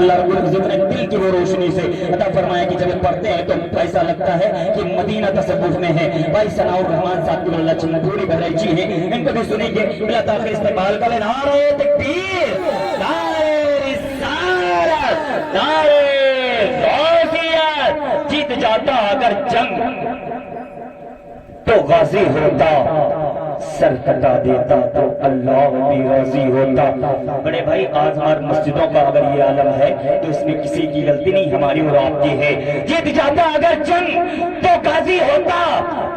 اللہ رب العزت نے دل کی وہ روشنی سے عطا فرمایا کہ جب پڑھتے ہیں تو ایسا لگتا ہے کہ مدینہ تصوف میں ہے۔ بھائی ثناء الرحمان صاحب کی اللہ چندوری بہرائچی ہیں، ان کو بھی سنیں گے بلا تاخیر استقبال کریں۔ نعرہ تکبیر، نعرہ رسالت، نعرہ غازیت۔ جیت جاتا اگر جنگ تو غازی ہوتا، سر کٹا دیتا تو اللہ بھی راضی ہوتا۔ بڑے بھائی آج ہماری مسجدوں کا اگر یہ عالم ہے تو اس میں کسی کی غلطی نہیں، ہماری اور آپ کی ہے۔ جیت جاتا اگر جنگ تو غازی ہوتا،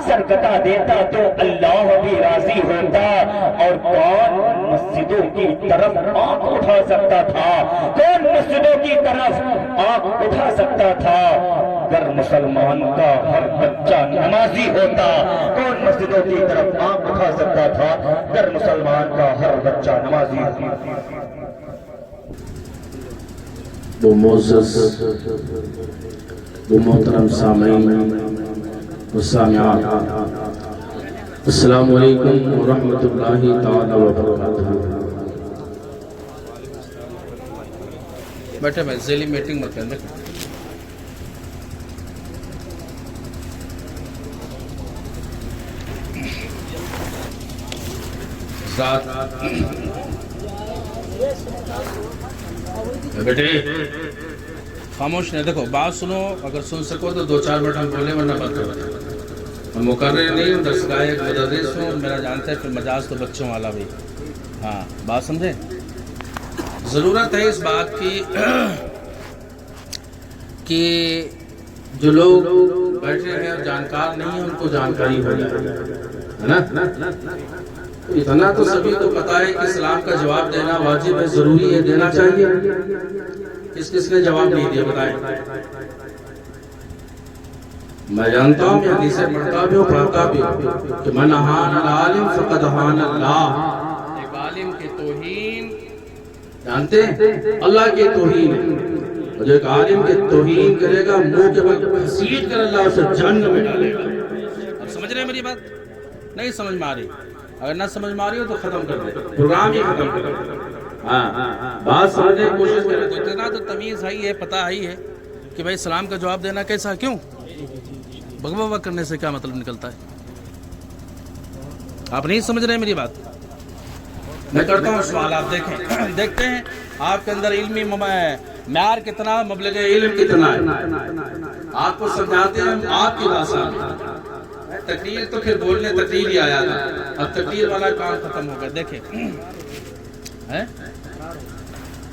سر کٹا دیتا تو اللہ بھی راضی ہوتا۔ اور کون مسجدوں کی طرف آنکھ اٹھا سکتا تھا؟ کون مسجدوں کی طرف آنکھ اٹھا سکتا تھا؟ اگر مسلمان کا ہر بچہ نمازی ہوتا، کون مسجدوں کی طرف آنکھ اٹھا سکتا تھا؟ اگر مسلمان کا ہر بچہ نمازی ہوتا۔ وہ معزز وہ محترم سامعین و سامعات، السلام علیکم ورحمۃ اللہ تعالی وبرکاتہ۔ بیٹھے میں ذیلی میٹنگ مت کرنے بیٹے خاموش نہیں، دیکھو بات سنو، اگر سن سکو تو 2-4 منٹ ہم بولیں ورنہ بات کرو۔ میں مقرر نہیں ہوں، درس گاہ ایک مدرس ہوں، میرا جانتا ہے پھر مجاز تو بچوں والا بھی۔ ہاں بات سمجھے؟ ضرورت ہے اس بات کی کہ جو لوگ بیٹھے ہیں اور جانکار نہیں ہیں ان کو جانکاری ہو جائے، ہے نا؟ اتنا تو سبھی کو پتا ہے کہ اسلام کا جواب دینا واجب ہے، ضروری ہے، دینا چاہیے۔ کس نے جواب نہیں دیا بتائیں؟ میں جانتا ہوں، میں حدیثیں پڑھتا بھی ہوں، پڑھتا بھی ہوں کہ من اہان العالم فقد اہان اللہ۔ ایک عالم کی توہین جانتے ہیں اللہ کی توہین ہے، اور جو ایک عالم کی توہین کرے گا منہ کے بل گھسیٹ کر اللہ اسے جہنم میں ڈالے گا۔ اب سمجھ رہے ہیں میری بات؟ نہیں سمجھ میں آ رہی؟ اگر نہ سمجھ میں آ رہی ہو تو ختم کر دیں، پروگرام ہی ختم کر دیں۔ ہاں بات سمجھنے کی کوشش کریں تو اتنا تو تمیز ہے ہی ہے، پتہ ہی ہے کہ بھائی اسلام کا جواب دینا کیسا، کیوں بغبغہ کرنے سے کیا مطلب نکلتا ہے؟ آپ نہیں سمجھ رہے ہیں میری بات؟ میں کرتا ہوں سوال، آپ دیکھیں، دیکھتے ہیں آپ کے اندر علمی معیار کتنا، مبلغ علم کتنا ہے۔ آپ کو سمجھاتے ہیں آپ کی بات۔ تقریر تو پھر بولنے تقریر ہی آیا تھا، اب تقریر والا کام ختم ہو گیا۔ دیکھیں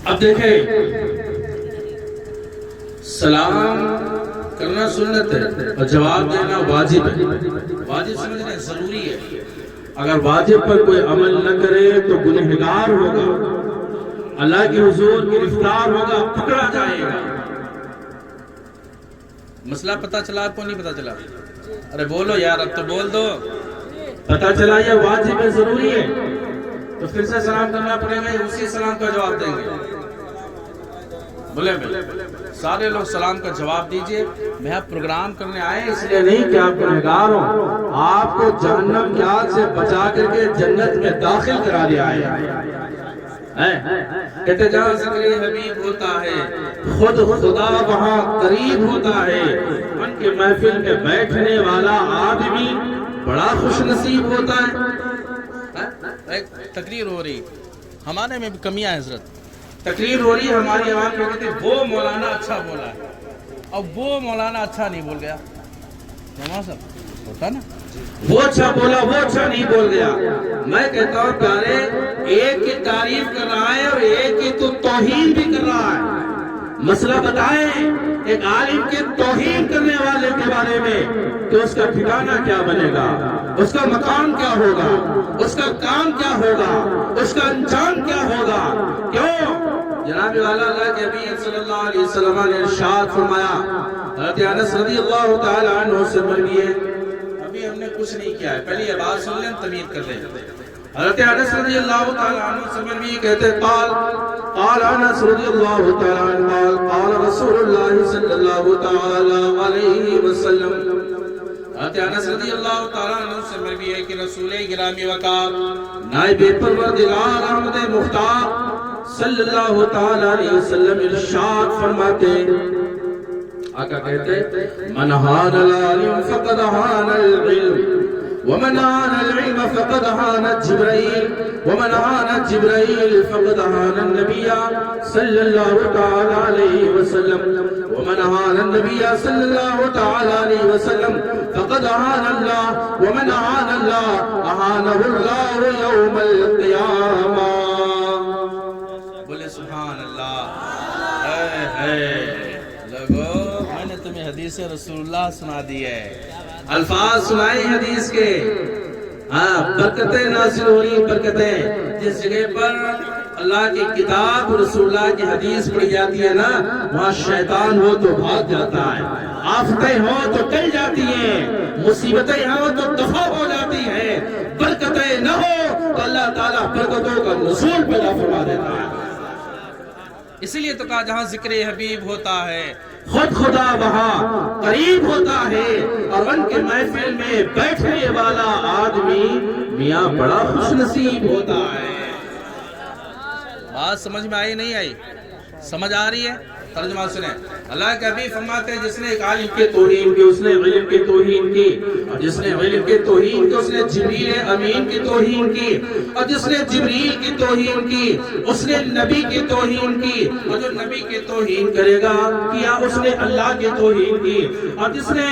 اب دیکھیں، سلام کرنا سنت ہے اور جواب دینا واجب ہے۔ واجب سمجھنا ضروری ہے، اگر واجب پر کوئی عمل نہ کرے تو گنہگار ہوگا، اللہ کے حضور گرفتار ہوگا، پکڑا جائے گا۔ مسئلہ پتہ چلا آپ کو؟ نہیں پتہ چلا؟ ارے بولو یار، اب تو بول دو۔ پتہ چلا یہ واجب ہے، ضروری ہے، تو پھر سے سلام کرنا پڑے گا، اسی سلام کا جواب دیں گے؟ بولے سارے لوگ سلام کا جواب دیجئے۔ میں آپ پروگرام کرنے آئے اس لیے نہیں کہ آپ گنہگار ہوں، آپ کو جہنم کی آگ سے بچا کر کے جنت میں داخل کرا دیا ہے۔ کہتے جہاں ذکر حبیب ہوتا ہے خود خدا وہاں قریب ہوتا ہے، ان کے محفل میں بیٹھنے والا آدمی بڑا خوش نصیب ہوتا ہے۔ ایک تقریر ہو رہی، ہمارے میں بھی کمیاں ہیں حضرت، تقریر ہو رہی ہماری عوام میں، کہتے ہیں وہ مولانا اچھا بولا ہے، اب وہ مولانا اچھا نہیں بول گیا، ہوتا نا، وہ اچھا بولا، وہ اچھا نہیں بول گیا۔ میں کہتا ہوں پیارے، ایک کی تعریف کر رہا ہے اور ایک کی تو توہین بھی کر رہا ہے۔ مسئلہ بتائیں ایک عالم کے توہین کرنے والے کے بارے میں کہ اس کا ٹھکانہ کیا بنے گا، اس کا مقام کیا ہوگا، اس کا کام کیا ہوگا، اس کا انجام کیا ہوگا؟ کیوں؟ جناب والا اللہ کے حبیب صلی اللہ علیہ وسلم نے ارشاد فرمایا، حضرت انس رضی اللہ تعالی عنہ سے مروی ہے، ابھی ہم نے کچھ نہیں کیا ہے، پہلے یہ بات سن لیں تمید کر لیں۔ حضرت انس رضی اللہ تعالی عنہ سے مروی کہتے قال انس رضی اللہ تعالی عنہ قال رسول اللہ صلی اللہ تعالی علیہ وسلم، حضرت انس رضی اللہ تعالی عنہ سے مروی ہے کہ رسول گرامی وقار نائب پروردگار احمد مختار صلی اللہ تعالی علیہ وسلم ارشاد فرماتے، آقا کہتے من ہان العلم فقد ہان العلم ومن ہان العلم فقد ہان جبرائیل ومن ہان جبرائیل فقد ہان النبی صلی اللہ تعالی علیہ وسلم ومن ہان النبی صلی اللہ تعالی علیہ وسلم فقد ہان اللہ ومن ہان اللہ اہانہ اللہ یوم القیامہ۔ بولے سبحان اللہ۔ لوگو میں نے تمہیں حدیث رسول اللہ سنا دی ہے، الفاظ سنائے حدیث کے، برکتیں نازل ہو رہی، برکتیں۔ جس جگہ پر اللہ کی کتاب رسول اللہ کی حدیث پڑھی جاتی ہے نا، وہاں شیطان ہو تو بھاگ جاتا ہے، آفتیں ہو تو ٹل جاتی ہیں، مصیبتیں ہو تو دفع ہو جاتی ہیں، برکتیں نہ ہو تو اللہ تعالیٰ برکتوں کا نزول پیدا فرما دیتا ہے۔ اسی لیے تو کہا جہاں ذکر حبیب ہوتا ہے خود خدا وہاں قریب ہوتا ہے، اور ان کے محفل میں بیٹھنے والا آدمی میاں بڑا خوش نصیب ہوتا ہے۔ بات سمجھ میں آئی نہیں آئی؟ سمجھ آ رہی ہے؟ ترجمہ سنیں۔ اللہ کے حبیب فرماتے ہیں جس نے ایک عالم کی توہین کی اس نے علم کی توہین کی، اور جس نے علم کی توہین کی اس نے جبریل امین کی توہین کی، اور جس نے جبریل کی توہین کی اس نے نبی کی توہین کی، اور جو نبی کی توہین کرے گا کیا اس نے اللہ کی توہین کی، اور جس نے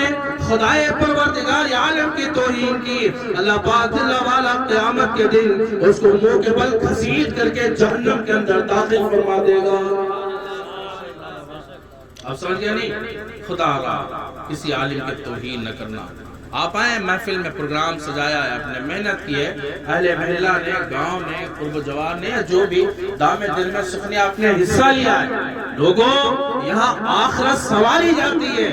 خدائے پروردگار عالم کی توہین کی، اللہ پاک جل والا قیامت کے دن اس کو منہ کے بل گھسیٹ کر کے جہنم کے اندر داخل فرما دے گا۔ اب سمجھ گیا نہیں؟ خدا را کسی عالم کی توہین نہ کرنا۔ آپ آئے محفل میں پروگرام سجایا ہے، اپنے محنت کی ہے، اہل محلہ نے، گاؤں نے، قرب و جوار نے، جو بھی دام دل میں سخنی آپ نے حصہ لیا ہے۔ لوگوں یہاں آخرت سنواری جاتی ہے،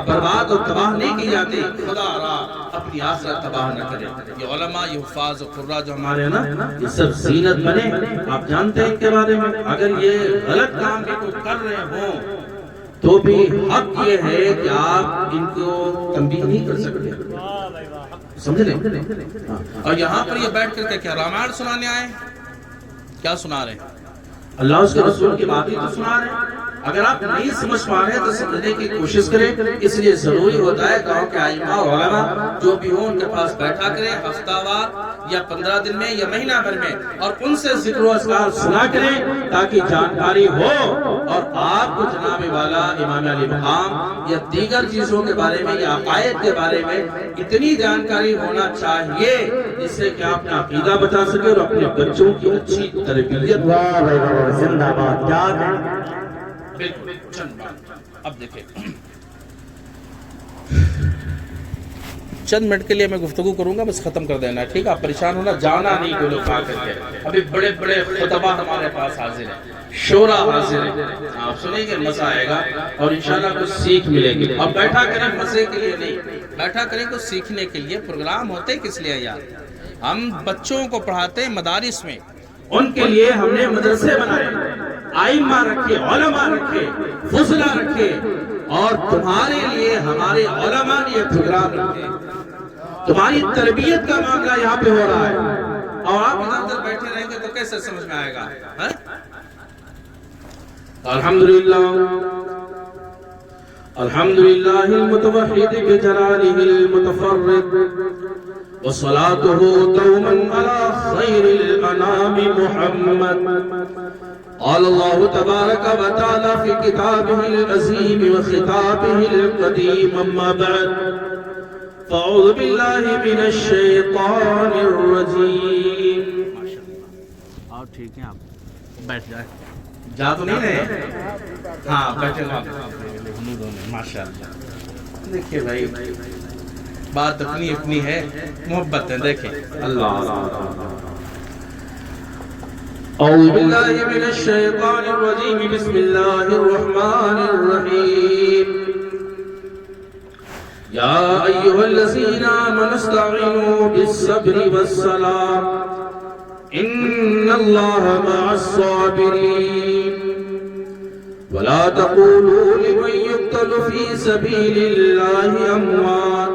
برباد اور تباہ نہیں کی جاتی۔ خدا را اپنی آخرت تباہ نہ کرے۔ یہ علماء، یہ حفاظ و قرہ جو ہمارے ہیں نا، یہ سب زینت بنے۔ آپ جانتے ہیں ان کے بارے میں، اگر یہ غلط کام بھی کوئی کر رہے ہوں تو بھی حق یہ ہے کہ آپ ان کو تنبیہ نہیں کر سکتے، سمجھ لیں۔ اور یہاں پر یہ بیٹھ کر کے کیا رامائن سنانے آئے؟ کیا سنا رہے ہیں؟ اللہ اس کے رسول کی باتیں تو سنا رہے ہیں۔ اگر آپ نہیں سمجھ پا رہے ہیں تو سمجھنے کی کوشش کریں۔ اس لیے ضروری ہوتا ہے گاؤں کے ائمہ اور علماء جو بھی ہوں ان کے پاس بیٹھا کریں، ہفتہ وار یا 15 دن میں یا مہینہ بھر میں، اور ان سے ذکر و اذکار سنا کریں تاکہ جانکاری ہو، اور آپ کو جناب والا امام علی مقام یا دیگر چیزوں کے بارے میں یا عقائد کے بارے میں اتنی جانکاری ہونا چاہیے جس سے کہ آپ اپنا عقیدہ بچا سکے اور اپنے بچوں کی اچھی تربیت۔ زندہ باد۔ کیا بالکل چند بات اب دیکھیں، چند منٹ کے لیے میں گفتگو کروں گا، بس ختم کر دینا ہے، ٹھیک ہے؟ آپ پریشان ہونا، جانا نہیں کوئی لوگ آ کر کے۔ ابھی بڑے بڑے خطبہ ہمارے پاس حاضر ہیں، شورا حاضر ہے، آپ سنیں گے مزہ آئے گا اور انشاءاللہ کچھ سیکھ ملے گی۔ اب بیٹھا کریں مزے کے لیے نہیں، بیٹھا کریں کچھ سیکھنے کے لیے۔ پروگرام ہوتے کس لیے یار؟ ہم بچوں کو پڑھاتے ہیں مدارس میں، ان کے لیے ہم نے مدرسے بنائے، ائمہ رکھے، علماء رکھے، فضلہ رکھے، اور تمہارے لیے ہمارے علماء نے یہ پروگرام رکھے۔ تمہاری تربیت کا معاملہ یہاں پہ ہو رہا ہے، اور آپ ادھر ادھر بیٹھے رہیں گے تو کیسے سمجھ میں آئے گا؟ الحمدللہ الحمدللہ المتوحد بجلالہ المتفرد، وصلاته دوما على خير الانام محمد۔ قال الله تبارك وتعالى في كتابه العظيم وخطابه القديم، اما بعد فاعوذ بالله من الشيطان الرجيم۔ اور ٹھیک ہے، آپ بیٹھ جائیں، جا تو نہیں رہے؟ ہاں بیٹھے ماشاءاللہ۔ دیکھیے بھائی بات اپنی اپنی ہے، محبت ہے، دیکھیں اللہ۔ اعوذ باللہ من الشیطان الرجیم، بسم اللہ الرحمن الرحیم۔ یا ایھا الذین آمنوا استعینوا بالصبر والصلاۃ ان اللہ مع الصابرین، ولا تقولوا لمن يقتل في سبيل الله اموات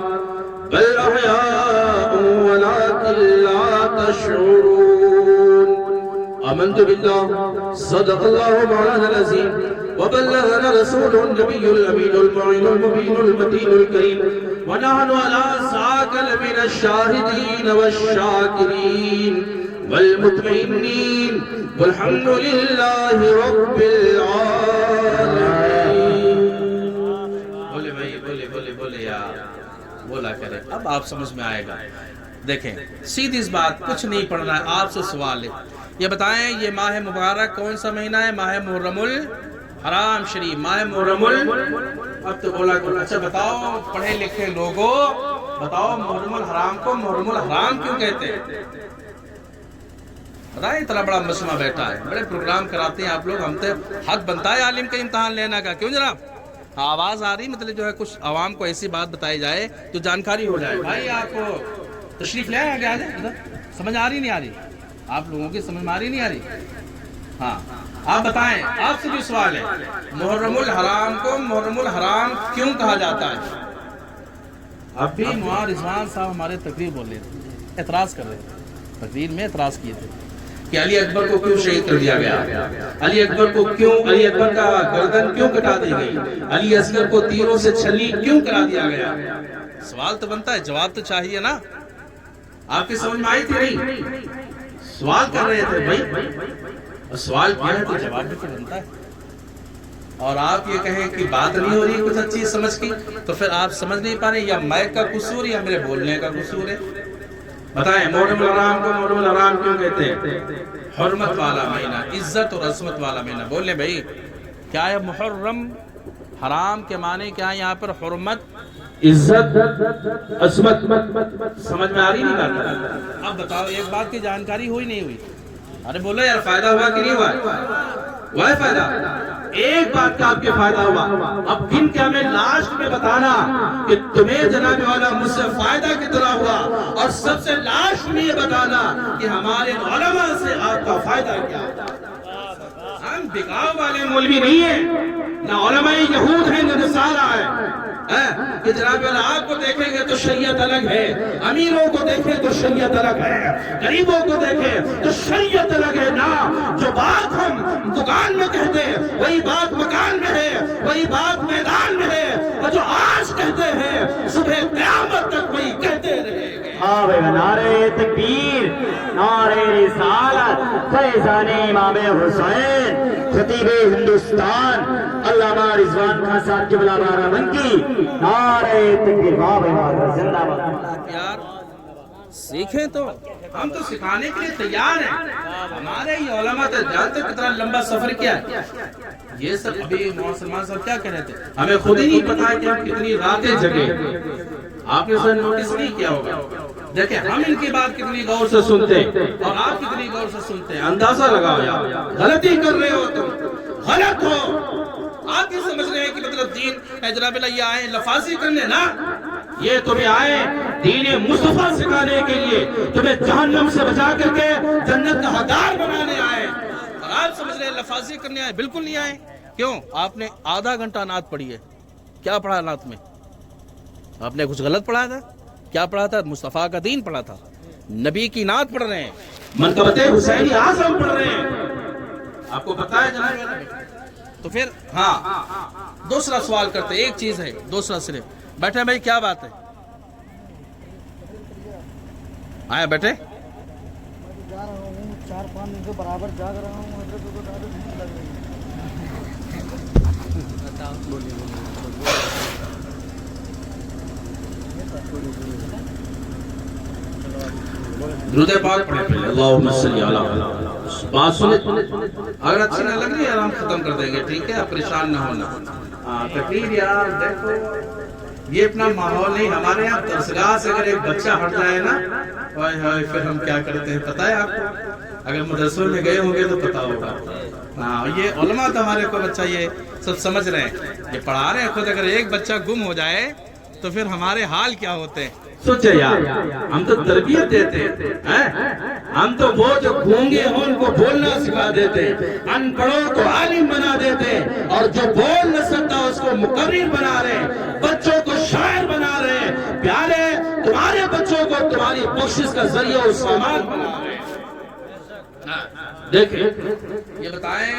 بل احیاء ولكن لا تشعرون۔ اب آمنت بالله صدق الله مولانا العظيم وبلغنا رسوله النبي الأمين المعين المبين المتين الكريم ونحن على ذاك لمن الشاهدين والشاكرين والمطمئنين والحمد لله رب العالمين. بولے بھائی بولے یار بولا کرے. اب آپ سمجھ میں آئے گا. دیکھیں سیدھی اس بات کچھ نہیں پڑھنا ہے. آپ سے سوال ہے یہ بتائیں یہ ماہ مبارک کون سا مہینہ ہے؟ ماہ محرم الحرام شریف. ماہ محرم اب تو بولا کرو. اچھا بتاؤ پڑھے لکھے لوگوں بتاؤ محرم الحرام کو محرم الحرام کیوں کہتے ہیں؟ بتائیں اتنا بڑا مسئلہ بیٹھا ہے بڑے پروگرام کراتے ہیں آپ لوگ. ہم تو حق بنتا ہے عالم کا امتحان لینا کا. کیوں جناب آواز آ رہی مطلب جو ہے کچھ عوام کو ایسی بات بتائی جائے جو جانکاری ہو جائے. بھائی آپ کو تشریف لے آئے آگے آ جائیں. سمجھ آ رہی نہیں آ رہی؟ آپ لوگوں کی سمجھ میں آ رہی نہیں آ رہی؟ ہاں آپ بتائیں. آپ سے بھی سوال ہے محرم الحرام کو محرم الحرام کیوں کہا جاتا ہے؟ اب بھی معاذ رضوان صاحب ہمارے تقریر بول رہے تھے اعتراض کر رہے تھے. تقریر میں اعتراض کیے تھے کہ علی اکبر کو کیوں شہید کر دیا گیا؟ علی اکبر کو کیوں علی اکبر کا گردن کیوں کٹا دی گئی؟ علی اصغر کو تیروں سے چھلنی کیوں کرا دیا گیا؟ سوال تو بنتا ہے جواب تو چاہیے نا. آپ کی سمجھ میں آئی تھی نہیں؟ سوال کر رہے تھے بھائی سوال کیا ہے تو جواب بھی تو بنتا ہے. اور آپ یہ کہیں کہ بات نہیں ہو رہی کچھ اچھی سمجھ کی تو پھر آپ سمجھ نہیں پا رہے یا مائک کا قصور یا میرے بولنے کا قصور ہے. بتائیں محرم الحرام کو محرم الحرام کیوں کہتے ہیں؟ حرمت والا مہینہ عزت اور عظمت والا مہینہ. بولے بھائی کیا ہے محرم حرام کے معنی کیا ہے یہاں پر؟ حرمت عزت عظمت. سمجھ میں آ رہی نہیں بات؟ اب بتاؤ ایک بات کی جانکاری ہوئی نہیں ہوئی؟ ارے بولو یار فائدہ ہوا کہ نہیں ہوا؟ ہوا ہے فائدہ. ایک بات کا آپ کے فائدہ ہوا. اب گن کے ہمیں لاسٹ میں بتانا کہ تمہیں جناب والا مجھ سے فائدہ کتنا ہوا اور سب سے لاسٹ میں یہ بتانا کہ ہمارے علماء سے آپ کا فائدہ کیا. ہم بکاؤ والے مولوی نہیں ہیں نہ علماء یہود ہیں نہ نصارہ ہیں کہ جناب والا آپ کو دیکھیں گے تو شریعت الگ ہے امیروں کو دیکھیں تو شریعت الگ ہے غریبوں کو دیکھیں تو شریعت الگ ہے. نا جو بات ہم دکان میں کہتے ہیں وہی بات مکان میں ہے وہی بات میدان میں ہے اور جو آج کہتے ہیں صبح قیامت تک وہی کہتے رہیں گے. ہاں بھائی نعرہ تکبیر نعرہ رسالت فیضان امام حسین خطیب ہندوستان علامہ رضوان خان صاحب قبلہ بارہبنکی نعرہ تکبیر. واہ بھائی واہ زندہ باد. یار سیکھیں تو ہم تو سکھانے کے لیے تیار ہیں. ہمارے یہ علماء تو جانتے کتنا لمبا سفر کیا ہے. یہ سب ابھی سلمان صاحب کیا کہہ رہے تھے ہمیں خود ہی نہیں پتا ہے کہ ہم کتنی راتیں جگے. آپ نے سر نوٹس نہیں کیا ہوگا. دیکھیں ہم ان کی بات کتنی غور سے سنتے ہیں اور آپ کتنی غور سے سنتے ہیں. اندازہ لگاؤ یار غلطی کر رہے ہو تم غلط ہو. آپ یہ سمجھ رہے ہیں کہ مطلب دین جناب اللہ یہ آئے لفاظی کرنے نا یہ تمہیں آئے دین مصطفیٰ سکھانے کے لیے تمہیں جہنم سے بچا کر کے جنت کا حقدار بنانے آئے. اور آپ سمجھ رہے ہیں لفاظی کرنے آئے. بالکل نہیں آئے. کیوں؟ آپ نے آدھا گھنٹہ نعت پڑھی ہے. کیا پڑھا نعت میں؟ آپ نے کچھ غلط پڑھا تھا؟ کیا پڑھا تھا؟ مصطفیٰ کا دین پڑھا تھا. نبی کی نعت پڑھ رہے ہیں منقبت حسینی اعظم پڑھ رہے ہیں. آپ کو پتا ہے جناب. تو پھر ہاں دوسرا سوال کرتے ایک چیز ہے دوسرا صرف بیٹھے بھائی کیا بات ہے آیا بیٹھے 4-5 دن سے برابر جاگ رہا ہوں. درود پاک پڑھیں پہلے اللہم صلی علی بات سنیں. اگر اچھی نہ لگ رہی ہے ہم ختم کر دیں گے ٹھیک ہے. آپ پریشان نہ ہونا. تقریر یار دیکھو یہ اپنا ماحول نہیں. ہمارے یہاں درسگاہ سے اگر ایک بچہ ہٹ جائے نا پھر ہم کیا کرتے ہیں پتہ ہے آپ کو؟ اگر مدرسوں میں گئے ہوں گے تو پتا ہوگا. ہاں یہ علماء تو ہمارے کو بچہ یہ سب سمجھ رہے ہیں یہ پڑھا رہے ہیں خود. اگر ایک بچہ گم ہو جائے تو پھر ہمارے حال کیا ہوتے ہیں. سوچے یار ہم تو تربیت دیتے ہیں. ہم تو وہ جو گونگے ہوں ان کو بولنا سکھا دیتے ہیں. ان پڑھوں کو عالم بنا دیتے ہیں اور جو بول نہ سکتا اس کو مقرر بنا رہے ہیں. بچوں کو شاعر بنا رہے ہیں. پیارے تمہارے بچوں کو تمہاری بخشش کا ذریعہ و سامان بنا رہے ہیں. دیکھیں یہ بتائیں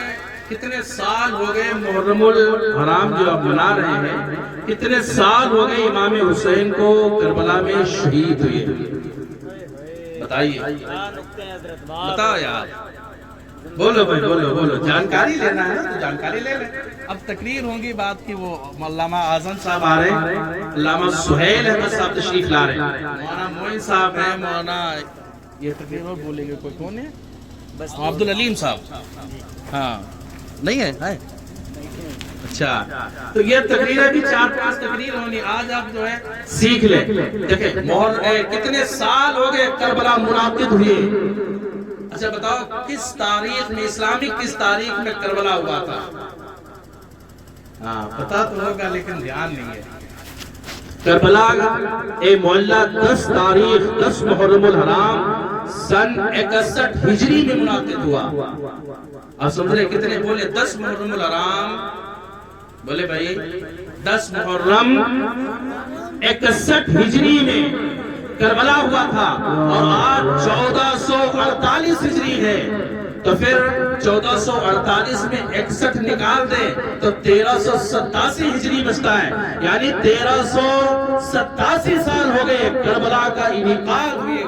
کتنے سال ہو گئے محرم الحرام جو آپ منا رہے ہیں، کتنے سال ہو گئے امام حسین کو کربلا میں شہید ہوئے؟ بتائیے، بتاؤ یار، بولو بھائی، بولو، جانکاری لینا ہے تو جانکاری لے لیں۔ اب تقریر ہوں گی بات کی، وہ علامہ اعظم صاحب آ رہے ہیں، علامہ سہیل احمد صاحب تشریف لا رہے ہیں، مولانا معین صاحب ہیں، مولانا یہ تقریر اور بولیں گے، کوئی کون ہے؟ بس عبدالعلیم صاحب، ہاں نہیں ہے؟ اچھا تو یہ تقریریں بھی 4-5 تقریر ہونی، آج آپ جو ہے سیکھ لیں۔ دیکھیں کتنے سال ہو گئے کربلا منعقد ہوئے؟ اچھا بتاؤ کس تاریخ میں، اسلامی کس تاریخ میں کربلا ہوا تھا؟ ہاں پتا تو ہوگا لیکن دھیان نہیں ہے۔ کربلا اے معلّہ 10 تاریخ 10 محرم الحرام سن 61 ہجری میں منعقد ہوا۔ آپ سمجھ رہے کتنے بولے؟ 10 محرم الحرام، بولے بھائی 10 محرم 61 ہجری میں کربلا ہوا تھا، اور آج 1448 ہجری ہے، تو پھر 1448 میں 61 نکال دیں تو 1387 ہجری بچتا ہے، یعنی 1387 سال ہو گئے کربلا کا انعقاد ہوئے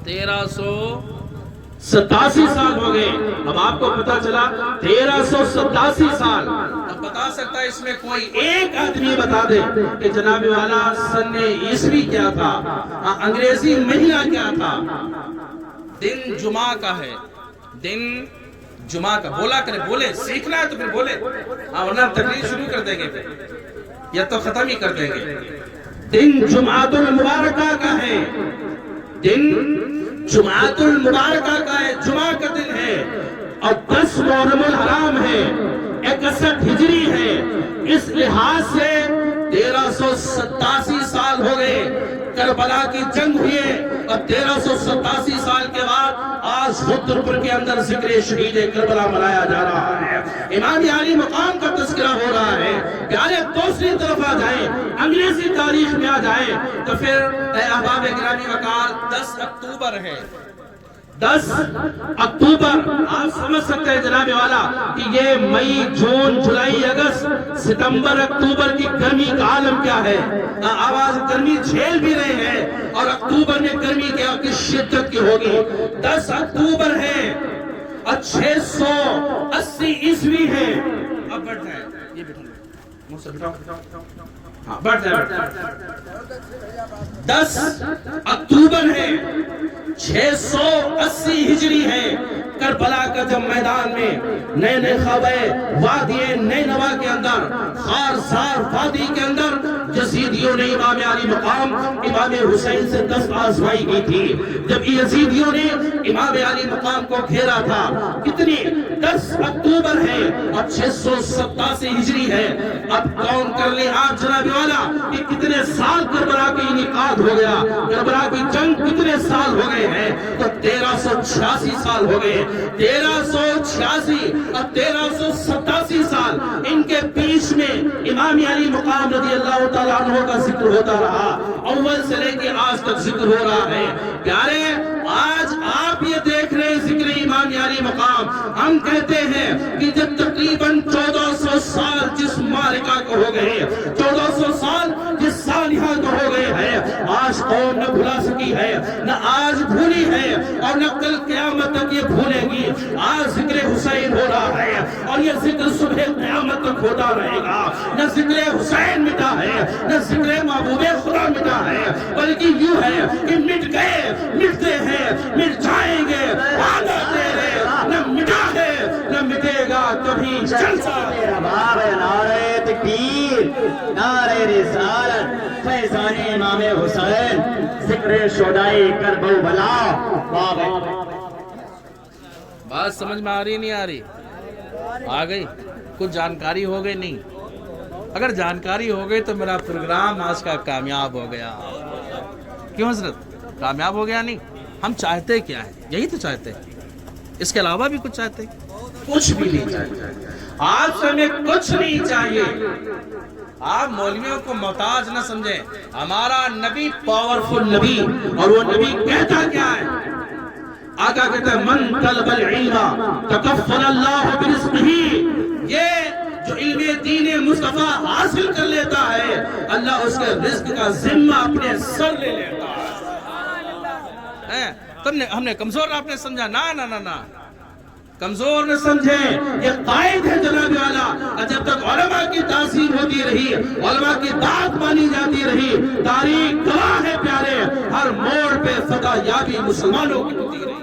1387 سال ہو گئے۔ اب آپ کو پتا چلا 1387 سال، اب بتا سکتا ہے اس میں کوئی ایک آدمی بتا دے کہ جناب والا سن عیسوی کیا تھا، انگریزی مہینہ کیا تھا؟ دن جمعہ کا ہے، دن جمعہ کا، بولا کرے، بولے، سیکھنا ہے تو پھر بولے، ورنہ تقریر شروع کر دیں گے پھر، یا تو ختم ہی کر دیں گے۔ دن جمعۃ المبارکہ کا ہے، دن جمعۃ المبارکہ کا ہے، جمعہ کا دن ہے، اور 10 محرم الحرام ہے، 61 ہجری ہے، اس لحاظ سے 1387 سال ہو گئے کربلا کی جنگ ہوئے، اور 1387 سال کے بعد آج خطرپور کے اندر ذکر شہید کربلا منایا جا رہا ہے، امام علی مقام کا تذکرہ ہو رہا ہے۔ پیارے دوسری طرف آ جائیں، انگریزی تاریخ میں آ جائیں تو پھر اے احباب گرامی وقار 10 اکتوبر ہے، 10 اکتوبر، آپ سمجھ سکتے ہیں جناب والا کہ یہ مئی، جون، جولائی، اگست، ستمبر، اکتوبر کی گرمی کا عالم کیا ہے؟ آواز گرمی جھیل بھی رہے ہیں، اور اکتوبر میں گرمی کس شدت کی ہوگی۔ 10 اکتوبر ہے اور 680 عیسوی ہے۔ اب بڑھ جائیں، یہ بٹھا لیں، منہ سے بٹھاؤ، ہاں بڑھ جائے۔ 10 اکتوبر ہے، 680 ہجری ہے، کربلا کا جب میدان میں نئے خوابے وادی نینوا کے اندر، خارزار وادی کے اندر یزیدیوں نے امام علی مقام امام حسین سے دست آزمائی کی تھی۔ جب یزیدیوں نے امام علی مقام کو گھیرا تھا، کتنی 10 اکتوبر ہے اور 687 ہجری ہے۔ اب کون کر لے آپ جناب والا کہ کتنے سال کربلا کی انعقاد ہو گیا، کربلا کی جنگ کتنے سال ہو گئے ہیں؟ تو 1386 سال ہو گئے۔ 1386 اور 1387 سال، ان کے بیچ میں امام علی مقام رضی اللہ تعالیٰ عنہ کا ذکر ہوتا رہا، اول سے لے کے آج تک ذکر ہو رہا ہے۔ پیارے آج آپ یہ دیکھ رہے ہیں ذکر امام علی مقام، ہم کہتے ہیں کہ جب تقریباً 1400 سال جس مارکہ کو ہو گئے، 1400 سال جس سالحہ کو ہو گئے ہیں، آج قوم نہ بھلا سکی ہے، نہ آج بھولی ہے، اور نہ کل قیامت تک یہ بھولے گی۔ آج ذکر حسین ہو رہا ہے، اور یہ ذکر صبح قیامت تک ہوتا رہے گا۔ نہ ذکر حسین مٹا ہے، نہ ذکر محبوب خدا مٹا ہے، بلکہ یوں ہے کہ مٹ گئے، مٹتے ہیں، مٹ جائیں گے، وعدہ تیرے نہ مٹا ہے، نہ مٹے گا کبھی جلسہ۔ میرا باب ہے نعرہ تکبیر، نعرہ رسالت، فیضان امام حسین، ذکر شہدائے کربلا۔ باب ہے بات سمجھ میں آ رہی نہیں آ رہی؟ آ گئی؟ کچھ جانکاری ہو گئی نہیں؟ اگر جانکاری ہو گئی تو میرا پروگرام آج کا کامیاب ہو گیا۔ کیوں حضرت کامیاب ہو گیا؟ نہیں، ہم چاہتے کیا ہے؟ یہی تو چاہتے ہیں، اس کے علاوہ بھی کچھ چاہتے ہیں؟ کچھ بھی نہیں چاہیے، آپ سے ہمیں کچھ نہیں چاہیے۔ آپ مولویوں کو محتاج نہ سمجھیں، ہمارا نبی پاورفل نبی، اور وہ نبی کہتا کیا ہے؟ آقا کہتا ہے من طلب العلم تکفل اللہ برزقہ، یہ جو علم دین مصطفیٰ حاصل کر لیتا ہے اللہ اس کے رزق کا ذمہ اپنے سر لے لیتا ہے۔ ہم نے کمزور آپ نے سمجھا؟ نہ کمزور نہ سمجھیں، یہ قائد ہے جناب والا۔ جب تک علماء کی تاثیر ہوتی رہی، علماء کی بات مانی جاتی رہی، تاریخ گواہ ہے پیارے، ہر موڑ پہ فتح یابی مسلمانوں کی ہوتی رہی۔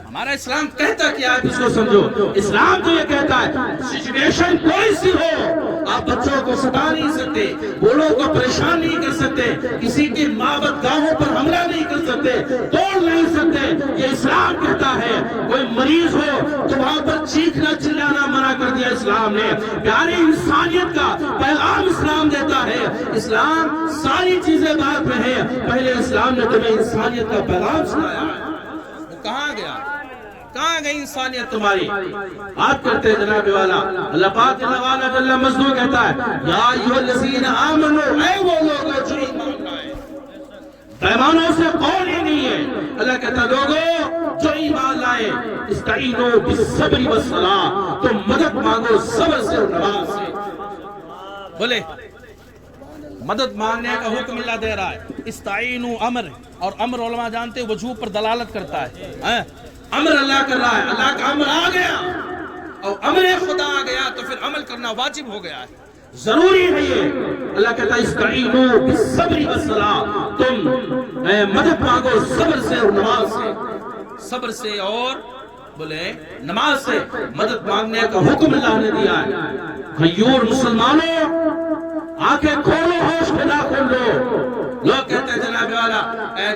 ہمارا اسلام کہتا کیا ہے، اس کو سمجھو۔ اسلام تو یہ کہتا ہے سچویشن کوئی سی ہو، آپ بچوں کو ستا نہیں سکتے، بوڑھوں کو پریشان نہیں کر سکتے، کسی کی معبد گاہوں پر حملہ نہیں کر سکتے، توڑ نہیں سکتے۔ یہ اسلام کہتا ہے کوئی مریض ہو تو وہاں پر چیخنا چلانا منع کر دیا اسلام نے۔ پیارے انسانیت کا پیغام اسلام دیتا ہے۔ اسلام ساری چیزیں بعد میں ہے، پہلے اسلام نے تمہیں انسانیت کا پیغام سنایا ہے۔ کہاں گیا؟ کہاں گئی انسانیت تمہاری؟ آپ کرتے ہیں جناب والا، اللہ پاک جل وعلا جل مجدہ کہتا ہے یا ایھا الذین آمنوا، اے وہ لوگ جو ایمان لائے۔ پیمانوں سے قول ہی نہیں ہے، اللہ کہتا ہے لوگوں جو ایمان لائے استعینوا بالصبر والصلاۃ، تم مدد مانگو صبر سے اور نماز سے۔ بولے مدد مانگنے کا حکم اللہ دے رہا ہے۔ استعینوا امر، اور امر علماء جانتے وجوب پر دلالت کرتا ہے۔ امر اللہ کر رہا ہے، اللہ کا امر آ گیا اور امر خدا آ گیا تو پھر عمل کرنا واجب ہو گیا ہے، ضروری ہے یہ۔ اللہ کہتا ہے استعینوا بالصبر والصلاۃ، تم مدد مانگو صبر سے اور نماز سے۔ صبر سے اور بولے نماز سے مدد مانگنے کا حکم اللہ نے دیا ہے۔ غیور مسلمانوں آنکھیں کھولو، ہوش میں نہ کھولو۔ لوگ کہتے ہیں جناب والا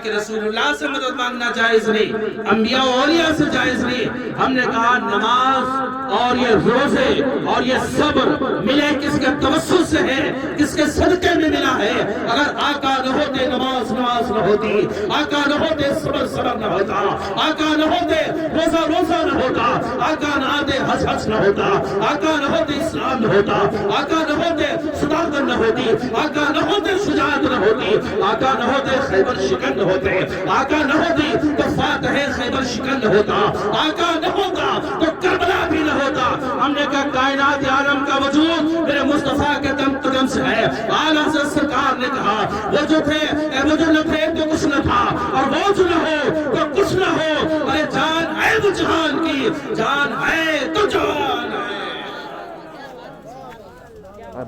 کہ رسول اللہ سے مدد مانگنا جائز نہیں، انبیاء و اولیاء سے جائز نہیں۔ ہم نے کہا نماز اور یہ روزے اور یہ صبر ملے کس کے توسل سے ہے، کس کے صدقے میں ملا ہے۔ اگر آقا نہ ہوتے نماز نہ ہوتی، آقا نہ ہوتے صبر نہ ہوتا، آقا نہ ہوتے روزہ نہ ہوتا، آقا نہ آتے حج نہ ہوتا، آقا نہ ہوتے اسلام نہ ہوتا، آقا نہ ہوتے صداقت نہ ہوتی، آقا نہ ہوتے شجاعت نہ ہوتی، آقا نہ ہوتے خیبر شکن نہ ہوتے، آقا نہ ہوتی تو فاتح خیبر شکن نہ ہوتا، آقا نہ ہوتا تو کربلا بھی نہ ہوتا۔ ہم نے کہا کائنات عالم کا وجود میرے مصطفیٰ کے دم قدم سے ہے۔ اعلیٰ حضرت سرکار نے کہا وہ جو تھے وہ جو نہ تھے تو کچھ نہ تھا، اور وہ جو نہ ہو تو کچھ نہ ہو۔ ارے جان ہے وہ جہان کی، جان ہے تو جان ہے۔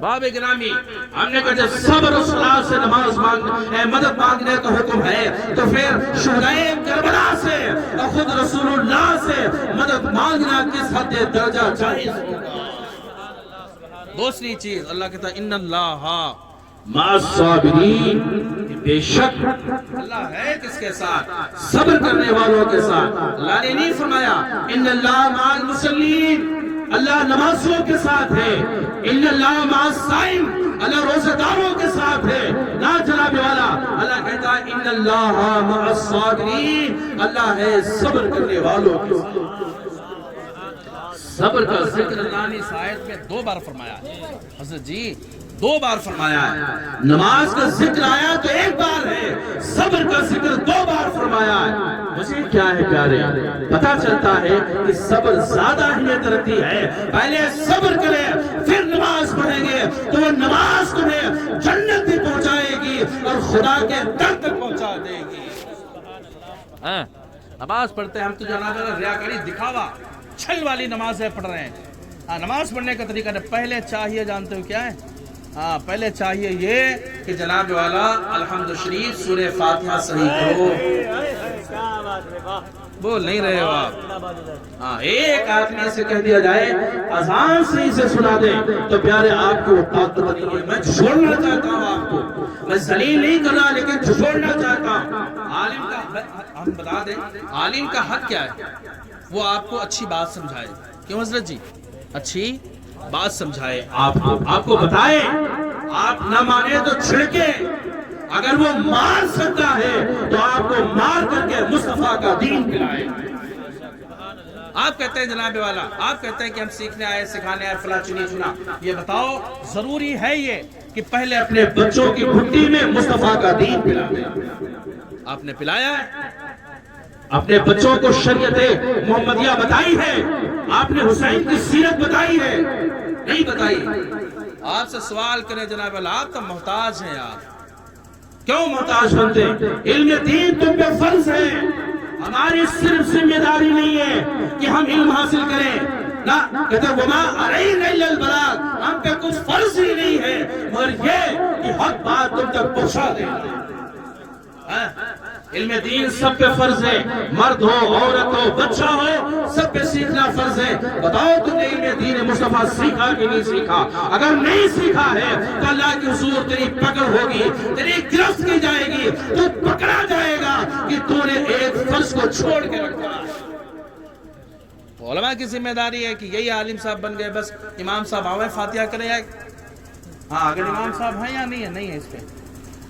باب گرامی، ہم نے کہا جب صبر و صلاح سے نماز مانگنے مدد مانگنے کا حکم ہے تو پھر شہدائے کربلا سے اور خود رسول اللہ سے مدد مانگنا کس حد درجہ جائز ہوگا۔ دوسری چیز اللہ کہتا ہے ان اللہ مع الصابرین، بے شک اللہ ہے کس کے ساتھ؟ صبر کرنے والوں کے ساتھ۔ اللہ نے نہیں فرمایا ان اللہ مع المصلین، اللہ نمازیوں کے ساتھ ہے، ان اللہ مع الصائم، اللہ روزہ داروں کے ساتھ ہے۔ نا جناب والا، اللہ کہتا ہے ان اللہ مع الصابرین، اللہ ہے صبر کرنے والوں کے ساتھ۔ صبر کا ذکر اللہ نے اس آیت میں 2 بار فرمایا ہے حضرت جی، 2 بار فرمایا ہے۔ نماز کا ذکر آیا تو 1 بار ہے، صبر کا ذکر 2 بار فرمایا ہے۔ مجھے کیا ہے پیارے، پتا چلتا ہے کہ صبر زیادہ اہمیت رکھتی ہے۔ پہلے صبر کرے پھر نماز پڑھیں گے تو وہ نماز تمہیں جنت بھی پہنچائے گی اور خدا کے در تک پہنچا دے گی۔ نماز پڑھتے ہیں ہم تو جناب ریاکاری دکھاوا چھل والی نمازیں پڑھ رہے ہیں۔ نماز پڑھنے کا طریقہ پہلے چاہیے، جانتے ہو کیا ہے؟ پہلے چاہیے یہ کہ جناب والا الحمد شریف سورہ فاتحہ صحیح کرو۔ بول نہیں رہے ہو آپ؟ ایک آدمی سے کہہ دیا جائے اذان صحیح سے سنا دے تو پیارے آپ کو طاقت نہیں ہے۔ میں چھوڑنا چاہتا ہوں آپ کو، میں ذلیل نہیں کر رہا لیکن چھوڑنا چاہتا ہوں۔ عالم کا ہم بتا دیں عالم کا حق کیا ہے، وہ آپ کو اچھی بات سمجھائے۔ کیوں حضرت جی؟ اچھی بات سمجھائے آپ کو بتائے، آپ نہ مانے تو چھڑکے، اگر وہ مار سکتا ہے تو آپ کو مار کر کے مصطفیٰ کا دین پلائے۔ آپ کہتے ہیں جناب والا، آپ کہتے ہیں کہ ہم سیکھنے آئے سکھانے آئے فلاں چنی چنا، یہ بتاؤ ضروری ہے یہ کہ پہلے اپنے بچوں کی گھٹی میں مصطفیٰ کا دین پلائے؟ آپ نے پلایا ہے؟ اپنے بچوں کو شریعت محمدیہ بتائی ہے؟ آپ نے حسین کی سیرت بتائی ہے؟ نہیں بتائی۔ آپ سے سوال کریں جناب اللہ، آپ تو محتاج ہیں آپ، کیوں محتاج بنتے؟ علم دین تم پہ فرض ہے، ہماری صرف ذمہ داری نہیں ہے کہ ہم علم حاصل کریں، نہ کہتے وما علینا الا البلاغ، ہم پہ کچھ فرض ہی نہیں ہے مگر یہ کہ حق بات تم تک پہنچا دیں۔ علم دین سب پہ فرض ہے، مرد ہو، عورت ہو، بچہ ہو، سب پہ سیکھنا فرض ہے۔ بتاؤ تم نے علم دین مصطفیٰ سیکھا کہ نہیں سیکھا؟ اگر نہیں سیکھا ہے تو اللہ کی حضور تیری پکڑ ہوگی، تیری گرفت کی جائے گی، تو پکڑا جائے گا کہ تو نے ایک فرض کو چھوڑ کے رکھا۔ علماء کی ذمہ داری ہے کہ یہی عالم صاحب بن گئے بس امام صاحب آوے فاتحہ کرے آئے، ہاں اگر امام صاحب ہیں یا نہیں ہے، نہیں ہے اس پہ۔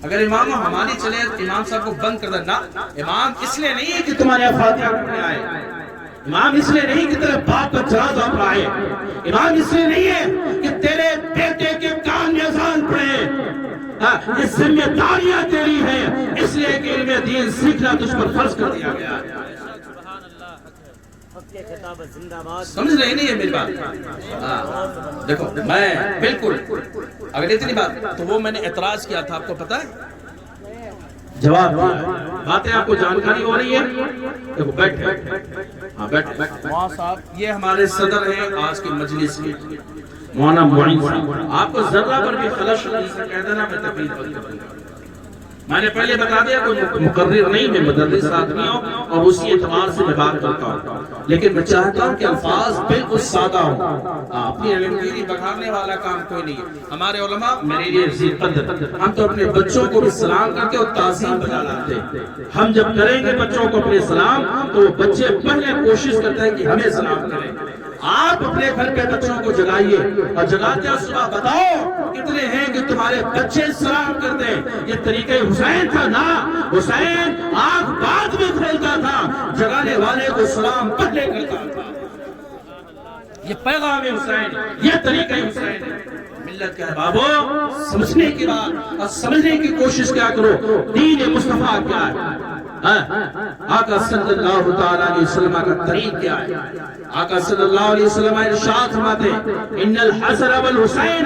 اگر امام ہماری چلے تو امام صاحب کو بند کر دینا۔ امام اس لیے نہیں ہے کہ تمہارے فاتحہ کرنے آئے، امام اس لیے نہیں کہ تیرے باپ کا جنازہ پڑھائے، امام اس لیے نہیں ہے کہ تیرے بیٹے کے کان میں اذان پڑھے۔ یہ ذمہ داریاں تیری ہیں، اس لیے کہ علم دین سیکھنا تجھ پر فرض کر دیا گیا۔ سمجھ رہے نہیں ہے میری بات؟ دیکھو میں بالکل اگر اتنی بات تو وہ میں نے اعتراض کیا تھا، آپ کو پتا ہے؟ جواب باتیں آپ کو جانکاری ہو رہی ہے؟ دیکھو بیٹھ ہاں بیٹھ۔ وہاں صاحب یہ ہمارے صدر ہیں آج کی مجلس کی، مولانا معین صاحب، آپ کو ذرہ پر بھی خلش نہیں سے کہہ دینا میں تقریر بند کر دوں گا۔ میں نے پہلے بتا دیا کوئی مقرر نہیں، میں مدرس آدمی ہوں اور اسی اعتبار سے میں بات کرتا ہوں، لیکن میں چاہتا ہوں کہ الفاظ بالکل سادہ ہوں۔ اپنی علمگیری بڑھانے والا کام کوئی نہیں ہے۔ ہمارے علماء میرے لیے عزیز قدر، ہم تو اپنے بچوں کو بھی سلام کرتے اور تعظیم بجا لاتے ہیں۔ ہم جب کریں گے بچوں کو اپنے سلام تو وہ بچے پہلے کوشش کرتے ہیں کہ ہمیں سلام کریں۔ آپ اپنے گھر پہ بچوں کو جگائیے اور جگاتے ہیں صبح بتاؤ کتنے ہیں کہ تمہارے بچے سلام کرتے ہیں۔ یہ طریقہ حسین تھا نا، حسین آنکھ بعد میں کھولتا تھا، جگانے والے کو سلام پہلے کرتا تھا۔ یہ پیغام حسین، یہ طریقہ حسین ہے۔ ملت کے احبابو، سمجھنے کی بات اور سمجھنے کی کوشش کیا کرو، دین مصطفیٰ کیا ہے، آقا صلی اللہ تعالیٰ علیہ وسلم کا طریق کیا ہے۔ آقا صلی اللہ علیہ وسلم ارشاد فرماتے ان الحسن والحسین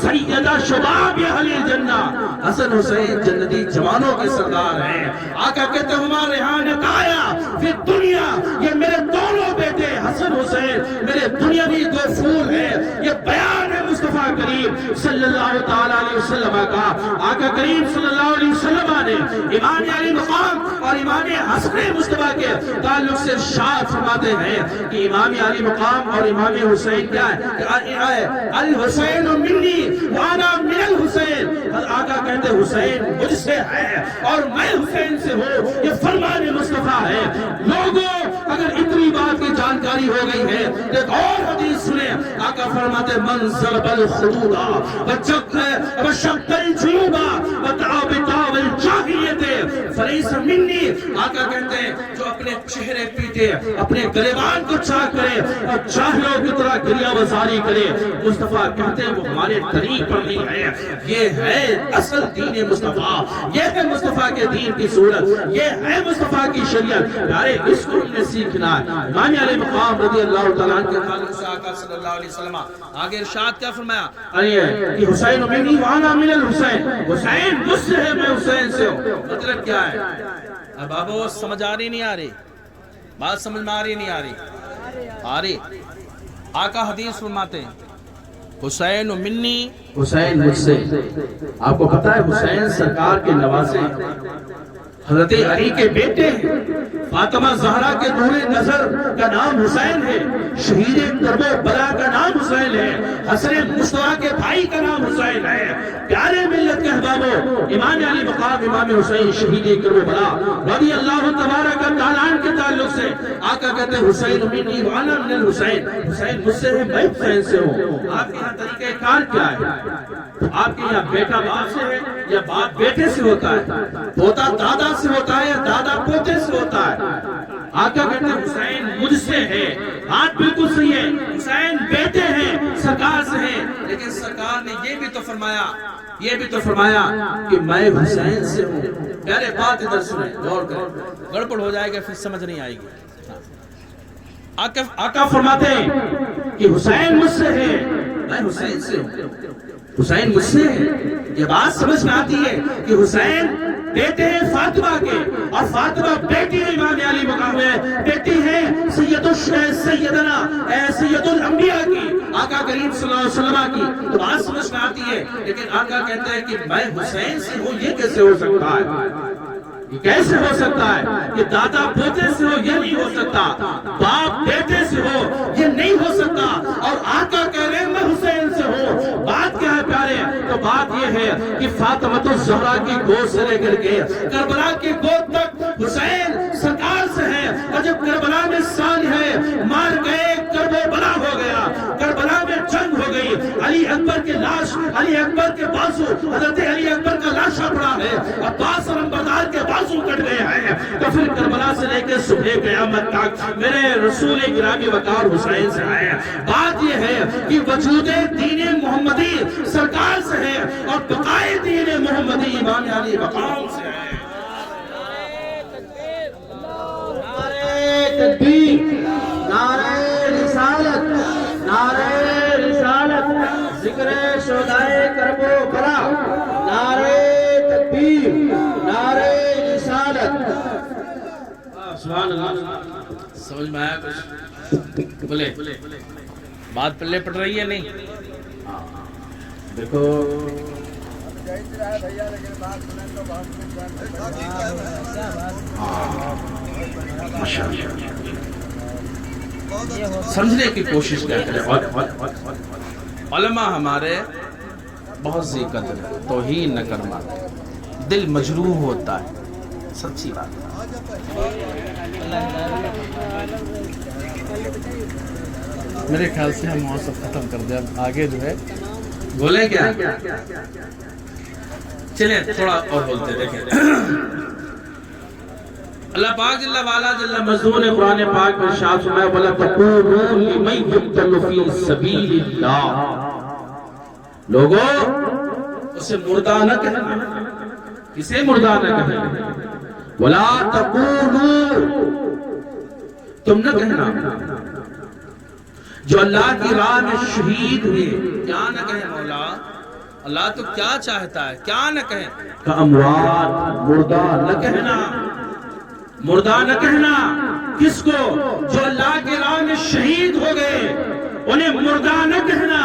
سیدہ شباب اہل الجنہ، حسن حسین جنتی جوانوں کے سردار ہیں۔ آقا کہتے ہیں ہمارے ہاں نکایا فی دنیا، یہ میرے دونوں بیٹے حسن حسین میرے دنیاوی دو پھول ہیں۔ یہ بیان ہے مصطفیٰ کریم صلی اللہ تعالیٰ علیہ وسلم کا۔ آقا کریم صلی اللہ علیہ وسلم نے امام علی مقام اور امام حسن مصطفیٰ کے تعلق سے ارشاد فرماتے ہیں کہ امام علی مقام اور امام حسین کیا ہے؟ الحسین منی وانا من الحسین، آقا کہتے ہیں حسین مجھ سے ہے اور میں حسین سے ہوں، یہ فرمان مصطفیٰ ہے۔ لوگوں اگر اتنی بات کی جانکاری ہو گئی ہے، ایک اور حدیث سنیں، آقا فرماتے من ضرب الخدودا وشق الجیوبا ودعا بدعوى الجاہلیت فلیس منی، آقا کہتے ہیں جو اپنے چہرے پیٹے، اپنے گریبان کو چاک کرے اور جاہلوں کی طرح گریہ وزاری کرے، مصطفیٰ کہتے ہیں وہ ہمارے طریق پر نہیں ہے۔ یہ ہے اصل دین مصطفیٰ، یہ ہے مصطفیٰ کے دین کی صورت، یہ ہے مصطفیٰ کی شریعت۔ پیارے اس کو ہم نے سیکھنا ہے۔ امام علی مقام رضی اللہ تعالیٰ عنہ کے تعلق سے آقا صلی اللہ علیہ وسلم آگے ارشاد کیا فرمایا؟ کہ حسین منی وانا من الحسین، حسین مجھ سے ہے میں حسین سے ہوں۔ مطلب کیا ہے؟ اب آبو سمجھ آ رہی نہیں آ رہی؟ بات سمجھ میں آ رہی نہیں آ رہی؟ آ رہی؟ آقا حدیث فرماتے ہیں حسین منی، حسین مجھ سے۔ آپ کو پتا ہے حسین سرکار کے نواسے، حضرت علی کے بیٹے ہیں، فاطمہ زہرا کے نور نظر کا نام حسین ہے، شہید کرب و بلا کا نام حسین ہے، حسن مصطفیٰ کے بھائی کا نام حسین ہے۔ پیارے ملت کے احبابوں، امام علی مقام امام حسین شہید کرب و بلا رضی اللہ تبارک و تعالیٰ عنہ کے تعلق سے آقا کہتے ہیں حسین منی وانا من الحسین، حسین مجھ سے ہے میں حسین سے ہوں۔ آپ کے یہاں طریقہ کار کیا ہے؟ آپ کے یہاں بیٹا باپ سے ہے یا باپ بیٹے سے ہوتا ہے؟ پوتا دادا سے ہوتا ہے یا دادا پوتے سے ہوتا ہے؟ آقا کہتے ہیں حسین مجھ سے ہے، بات بالکل صحیح ہے، حسین بیٹے ہیں سرکار سے ہیں، لیکن سرکار نے یہ بھی تو فرمایا کہ میں حسین سے ہوں۔ پیارے بات ادھر سنیں، غور کریں. گڑبڑ ہو جائے گا پھر سمجھ نہیں آئے گی. آقا فرماتے ہیں کہ حسین مجھ سے ہے، میں حسین سے ہوں. حسین مجھ سے ہے. یہ بات سمجھ میں آتی ہے کہ حسین بیٹے ہیں فاطمہ کے، اور فاطمہ بیٹی ہے امام علی مقام ہے، بیٹی ہے سیدنا سید الانبیاء کی، آقا کریم صلی اللہ علیہ وسلم کی. تو بات سمجھ میں آتی ہے، لیکن آقا کہتے ہیں کہ میں حسین سے ہوں، یہ کیسے ہو سکتا ہے؟ یہ کیسے ہو سکتا ہے کہ دادا پوتے سے ہو؟ یہ نہیں ہو سکتا. باپ بیٹے سے ہو؟ یہ نہیں ہو سکتا. اور آقا کہہ رہے ہیں میں حسین سے ہوں. بات کیا ہے پیارے؟ تو بات یہ ہے کہ فاطمہ الزہرا کی گود سے لے کر کے کربلا کی گود تک حسین سرکار سے ہے. اور جب کربلا میں سال ہے مار گئے، کربلا ہو گیا، کربلا میں جنگ ہو گئی. علی اکبر کی لاش، علی اکبر کے بازو، حضرت علی اکبر کا لاشا پڑا ہے، عباس علمبردار کے بازو کٹ گئے ہیں. تو پھر کربلا سے لے کے صبح قیامت تک میرے رسول گرامی وقار حسین سے آئے. بات یہ ہے کہ وجود دین محمدی سرکار سے ہے، اور بقائے دین محمدی امام علی مقام سے ہے. نعرہ تکبیر، نعرہ رسالت، نعرہ رسالت، ذکر شہدائے کرب و بلا، نعرہ تکبیر، نعرہ رسالت. سبحان اللہ. سمجھ میں آیا کچھ؟ بولے بات پلے پڑ رہی ہے نہیں؟ دیکھو سمجھنے کی کوشش کیا کریں. علماء ہمارے بہت سی قدر ہے، توہین نہ کرنا، دل مجروح ہوتا ہے، سچی بات ہے. میرے خیال سے ہم وہاں سے ختم کر دیں، اب آگے جو ہے بولیں کیا؟ چلیں تھوڑا اور بولتے دیکھیں. اللہ پاک جل وعلا جل مجدہ نے قرآن پاک میں ارشاد فرمایا وَلَا تَقُولُوا لِمَن يُقْتَلُ فِي سَبِيلِ اللَّهِ. لوگوں اسے مردہ نہ کہنا، کسے مردہ نہ کہنا. وَلَا تَقُولُوا، تم نہ کہنا جو اللہ کی راہ میں شہید ہوئے. کیا نہ کہیں مولا؟ اللہ تو کیا چاہتا ہے؟ کیا نہ کہیں؟ اموات، مردہ نہ کہنا. مردہ نہ کہنا کس کو؟ جو اللہ کی راہ میں شہید ہو گئے انہیں مردہ نہ کہنا.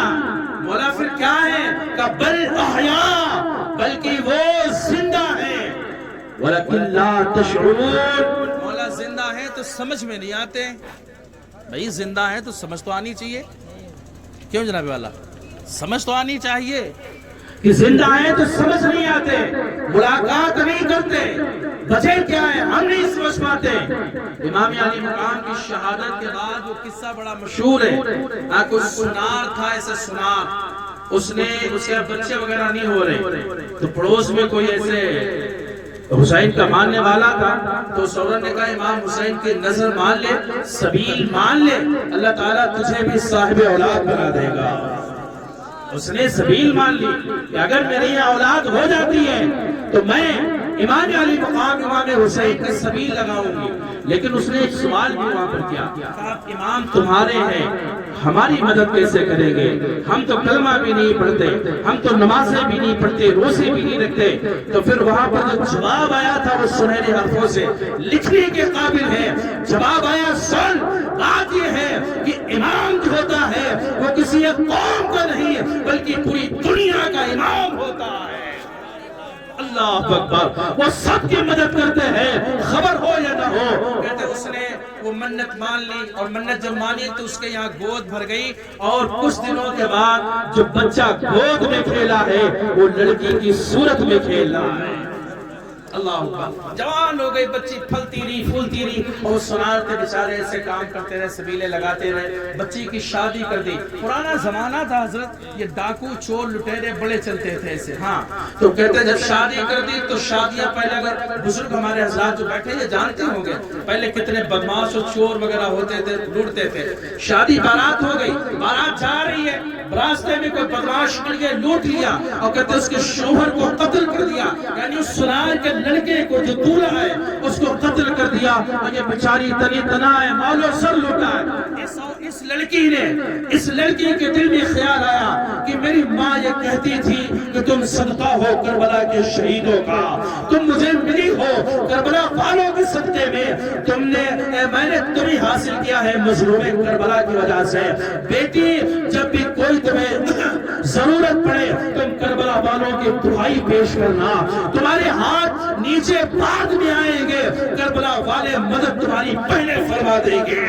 مولا پھر کیا ہے؟ کہ بل احیاء، بلکہ وہ زندہ ہے. وَلَكِنْ لَا تَشْعُرُونَ. مولا زندہ ہے تو سمجھ میں نہیں آتے. بھئی زندہ ہے تو سمجھ تو آنی چاہیے. کیوں جناب والا؟ سمجھ تو آنی چاہیے کہ زندہ ہے تو سمجھ نہیں آتے، ملاقات نہیں کرتے. وجہ کیا ہے؟ ہم نہیں سمجھ پاتے. امام علی مقام کی شہادت کے بعد وہ قصہ بڑا مشہور ہے. کچھ سنار تھا، ایسے سنار، اس نے اس کے بچے وغیرہ نہیں ہو رہے، تو پڑوس میں کوئی ایسے حسین کا ماننے والا تھا. تو اس عورت نے کہا امام حسین کی نظر مان لے، سبیل مان لے، اللہ تعالیٰ تجھے بھی صاحب اولاد بنا دے گا. اس نے سبیل مان لی کہ اگر میری یہ اولاد ہو جاتی ہے تو میں امام علی مقام امام حسین کی سبیل لگاؤں گی. لیکن اس نے ایک سوال بھی وہاں پر کیا کہ آپ امام تمہارے ہیں، ہماری مدد کیسے کریں گے؟ ہم تو کلمہ بھی نہیں پڑھتے، ہم تو نمازیں بھی نہیں پڑھتے، روزے بھی نہیں رکھتے. تو پھر وہاں پر جو جواب آیا تھا وہ سنہرے حرفوں سے لکھنے کے قابل ہے. جواب آیا سن، بات یہ ہے کہ امام جو ہوتا ہے وہ کسی ایک قوم کا نہیں بلکہ پوری دنیا کا امام ہوتا ہے. اللہ اکبر. وہ سب کی مدد کرتے ہیں، خبر ہو یا نہ ہو. کہتے اس نے وہ منت مان لی، اور منت جب مانی تو اس کے یہاں گود بھر گئی. اور کچھ دنوں کے بعد جو بچہ گود میں کھیلا ہے وہ لڑکی کی صورت میں کھیل رہا ہے. اللہ اکبر. جوان ہو گئی بچی، پھلتی رہی پھولتی رہی، اور سنار کے بیچارے ایسے کام کرتے رہے، سبیلے لگاتے رہے. بچی کی شادی کر دی. پرانا زمانہ تھا حضرت، یہ ڈاکو چور لٹیرے بڑے چلتے تھے ایسے. ہاں تو کہتے ہیں جب شادی کر دی تو شادیاں پہلے، اگر بزرگ ہمارے حضرات جو بیٹھے یہ جانتے ہوں گے پہلے کتنے بدماش اور چور وغیرہ ہوتے تھے، لوٹتے تھے. شادی بارات ہو گئی، بارات جا رہی ہے، راستے میں کوئی بدماش مل گئے لوٹ لیا اور کہتے ہیں اس کے شوہر کو قتل کر دیا، یعنی اس سنائے کے لڑکے کو جو دولہا ہے اس کو قتل کر دیا، اور یہ بیچاری تنی تنا ہے، مال و سر لوٹا ہے۔ اس لڑکی کے دل میں خیال آیا کہ میری ماں یہ کہتی تھی کہ تم صدقہ ہو کربلا کے شہیدوں کا، تم مجھے ملی ہو کربلا والوں کے صدقے میں، میں نے تمہیں حاصل کیا ہے مظلوم کربلا کی وجہ سے۔ بیٹی جب بھی کوئی تمہیں ضرورت پڑے تم کربلا والوں کی دعائی پیش کرنا، تمہارے ہاتھ نیچے بعد میں آئیں گے، کربلا والے مدد تمہاری پہلے فرما دیں گے۔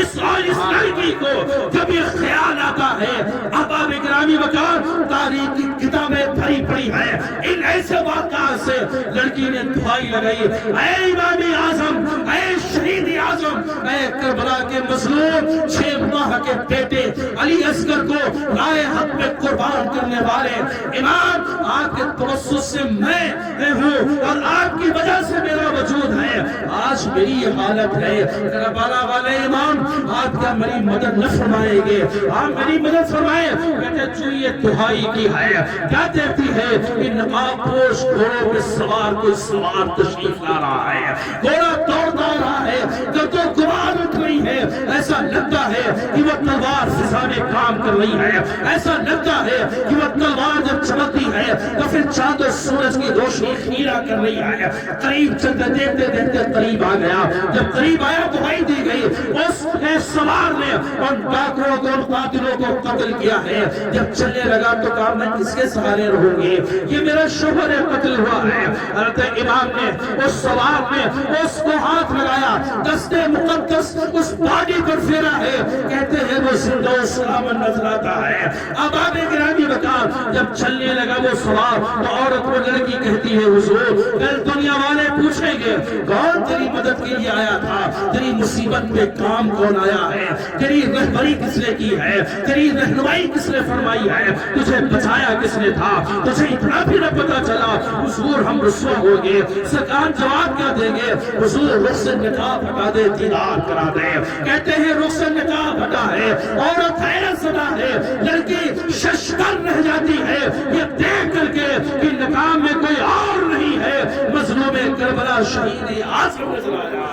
اس لڑکی کو جب یہ خیال آتا ہے، احباب گرامی وقار تاریخ کی کتابیں بھری پڑی ہیں ان ایسے واقعات سے، لڑکی نے دعائی لگائی، اے امام اعظم، اے شہید اعظم، اے کربلا کے مظلوم 6 ماہ کے بیٹے علی اصغر کو رائے حق میں قربان کرنے والے امام، آپ کے توسط سے میں ہوں اور آپ کی وجہ سے میرا وجود ہے، آج میری یہ حالت ہے، کربلا والے امام آپ کیا میری مدد نہ فرمائیں گے؟ آپ میری مدد فرمائیں۔ کہتے جو یہ دعائی کی ہے کیا دیکھتی ہے کہ نقاب پوش گھوڑوں پہ سوار کوئی سوار تشریف لا رہا ہے، گھوڑا دوڑتا رہا ہے، تو گمان اٹھ رہی ہے، ایسا لگتا ہے کہ وہ تلوار فضا میں کام کر رہی ہے، ایسا لگتا ہے کہ وہ تلوار جب چمکتی ہے تو پھر چاند و سورج کی روشنی خیرہ کر رہی ہے۔ قریب چلتے دیکھتے دیکھتے قریب آ گیا، جب قریب آیا دعائی دی گئی، اس سوار نے ان ڈاکروں کو ان قاتلوں کو قتل کیا ہے۔ جب چلنے لگا تو کہا میں کس کے سہارے رہوں گی، یہ میرا شوہر قتل ہوا ہے۔ حضرت امام نے اس سوار نے اس کو ہاتھ لگایا، دستے مقدس اس باڈی پر پھیرا ہے، کہتے ہیں وہ زندہ و سلامت نظر آتا ہے۔ احباب گرامی وقار جب چلنے لگا وہ سوار تو عورت وہ لڑکی کہتی ہے حضور کل دنیا والے پوچھیں گے کون تیری مدد کے لیے آیا تھا، تیری مصیبت میں کام کون آیا ہے، تیری رہبری کس نے کی ہے، تیری رہنمائی کس نے فرمائی ہے، تجھے بچایا کس نے تھا، تجھے اتنا بھی نہ پتا چلا حضور ہم رسوا ہو گئے۔ سرکار جواب کیا دیں گے؟ حضور رخ سے نقاب ہٹا دے دیدار کرا دے۔ کہتے ہیں رخ سے نقاب ہٹا ہے، عورت حیرت زدہ ہے، لڑکی ششدر رہ جاتی ہے یہ دیکھ کر کے کہ نقاب میں کوئی اور نہیں ہے، مظلوم کربلا شہید اعظم نظر آیا۔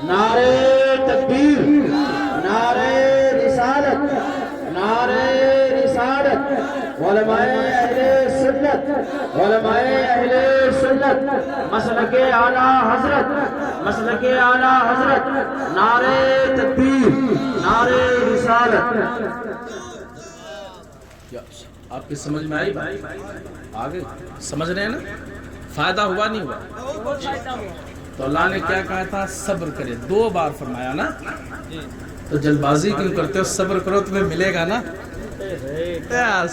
نعرے تکبیر، نعرے رسالت، نعرے رسالت، علماء اہل سنت، علماء اہل سنت، مسلک اعلیٰ حضرت، مسلک اعلیٰ حضرت، نعرے تکبیر، نعرے رسالت۔ آپ کی سمجھ میں آئی بات؟ آگے سمجھ رہے ہیں نا؟ فائدہ ہوا نہیں ہوا؟ تو اللہ نے کیا کہا تھا؟ صبر کرے، 2 بار فرمایا نا، تو جلد بازی کیوں کرتے ہو؟ صبر کرو تمہیں ملے گا نا،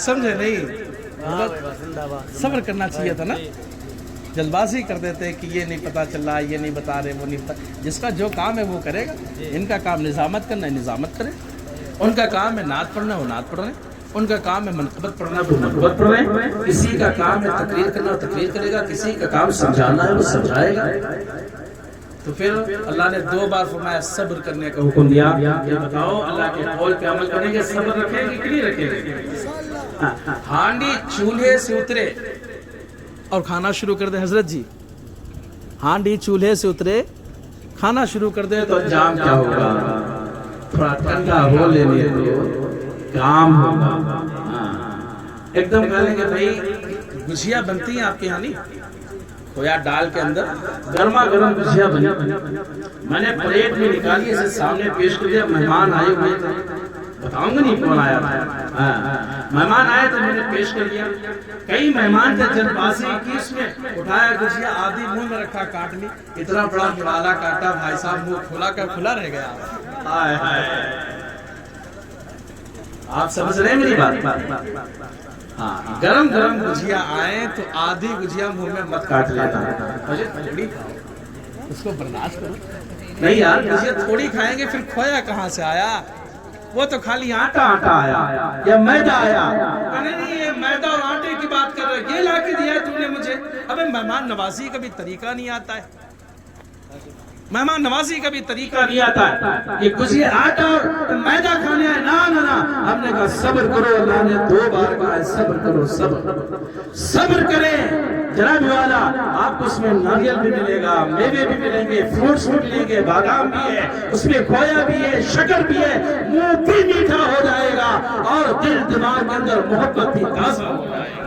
سمجھے نہیں؟ صبر کرنا چاہیے تھا نا، جلد بازی کر دیتے کہ یہ نہیں پتا چل رہا، یہ نہیں بتا رہے، وہ نہیں بتا، جس کا جو کام ہے وہ کرے گا۔ ان کا کام نظامت کرنا ہے، نظامت کرے، ان کا کام ہے نعت پڑھنا ہے، وہ نعت پڑھ رہے ہیں، ان کا کام ہے منقبت پڑھنا، وہ منقبت پڑھ رہے ہیں، کسی کا کام ہے تقریر کرنا، وہ تقریر کرے گا، کسی کا کام سمجھانا ہے، وہ سمجھائے گا۔ تو پھر اللہ نے 2 بار فرمایا صبر کرنے کا حکم دیا۔ یہ بتاؤ اللہ کے قول پہ عمل کریں گے، صبر رکھیں گے کہ نہیں رکھیں گے؟ ہانڈی چولہے سے اترے اور کھانا شروع کر دے، حضرت جی ہانڈی چولہے سے اترے کھانا شروع کر دے تو انجام کیا ہوگا؟ تھوڑا ٹھنڈا ہو لینے دو، کام ہوگا۔ ایک دم کہہ لیں گے بھائی گجیا بنتی ہیں آپ کے یہاں نہیں؟ کھویا ڈال کے اندر گرما گرم گجیا بنی، میں نے پلیٹ میں نکالی، اسے سامنے پیش کر دیا، مہمان آئے ہوئے تھے، بتاؤں گا نہیں کون آیا تھا، مہمان آئے تو میں نے پیش کر دیا۔ کئی مہمان تھے، جلد بازی کی اس میں اٹھایا گجیا، آدھی منہ میں رکھا، کاٹ لی، اتنا بڑا مڑالا کاٹا، بھائی صاحب منہ کھلا کا کھلا رہ گیا۔ آپ سمجھ رہے ہیں میری بات؟ گرم گرم گجیا آئے تو آدھی گجیا منہ میں مت کاٹ لیتا، اس کو برداشت کرو۔ نہیں یار گجیا تھوڑی کھائیں گے، پھر کھویا کہاں سے آیا؟ وہ تو خالی آٹا آیا یا میدا آیا؟ نہیں یہ میدا اور آٹے کی بات کر رہے، یہ لا کے دیا ہے تم نے مجھے۔ ابے مہمان نوازی کا بھی طریقہ نہیں آتا ہے، مہمان نوازی کا بھی طریقہ نہیں آتا ہے، یہ گجیا آٹا اور میدا کھانے ہم نے کہا صبر کرو، اللہ نے 2 بار کہا ہے صبر کرو، صبر کریں جناب والا، آپ کو اس میں ناریل بھی ملے گا، میوے بھی ملیں گے، فروٹس بھی ملیں گے، بادام بھی ہے، اس میں کھویا بھی ہے، شکر بھی ہے، منہ بھی میٹھا ہو جائے گا اور دل دماغ کے اندر محبت بھی تازہ ہو جائے گا۔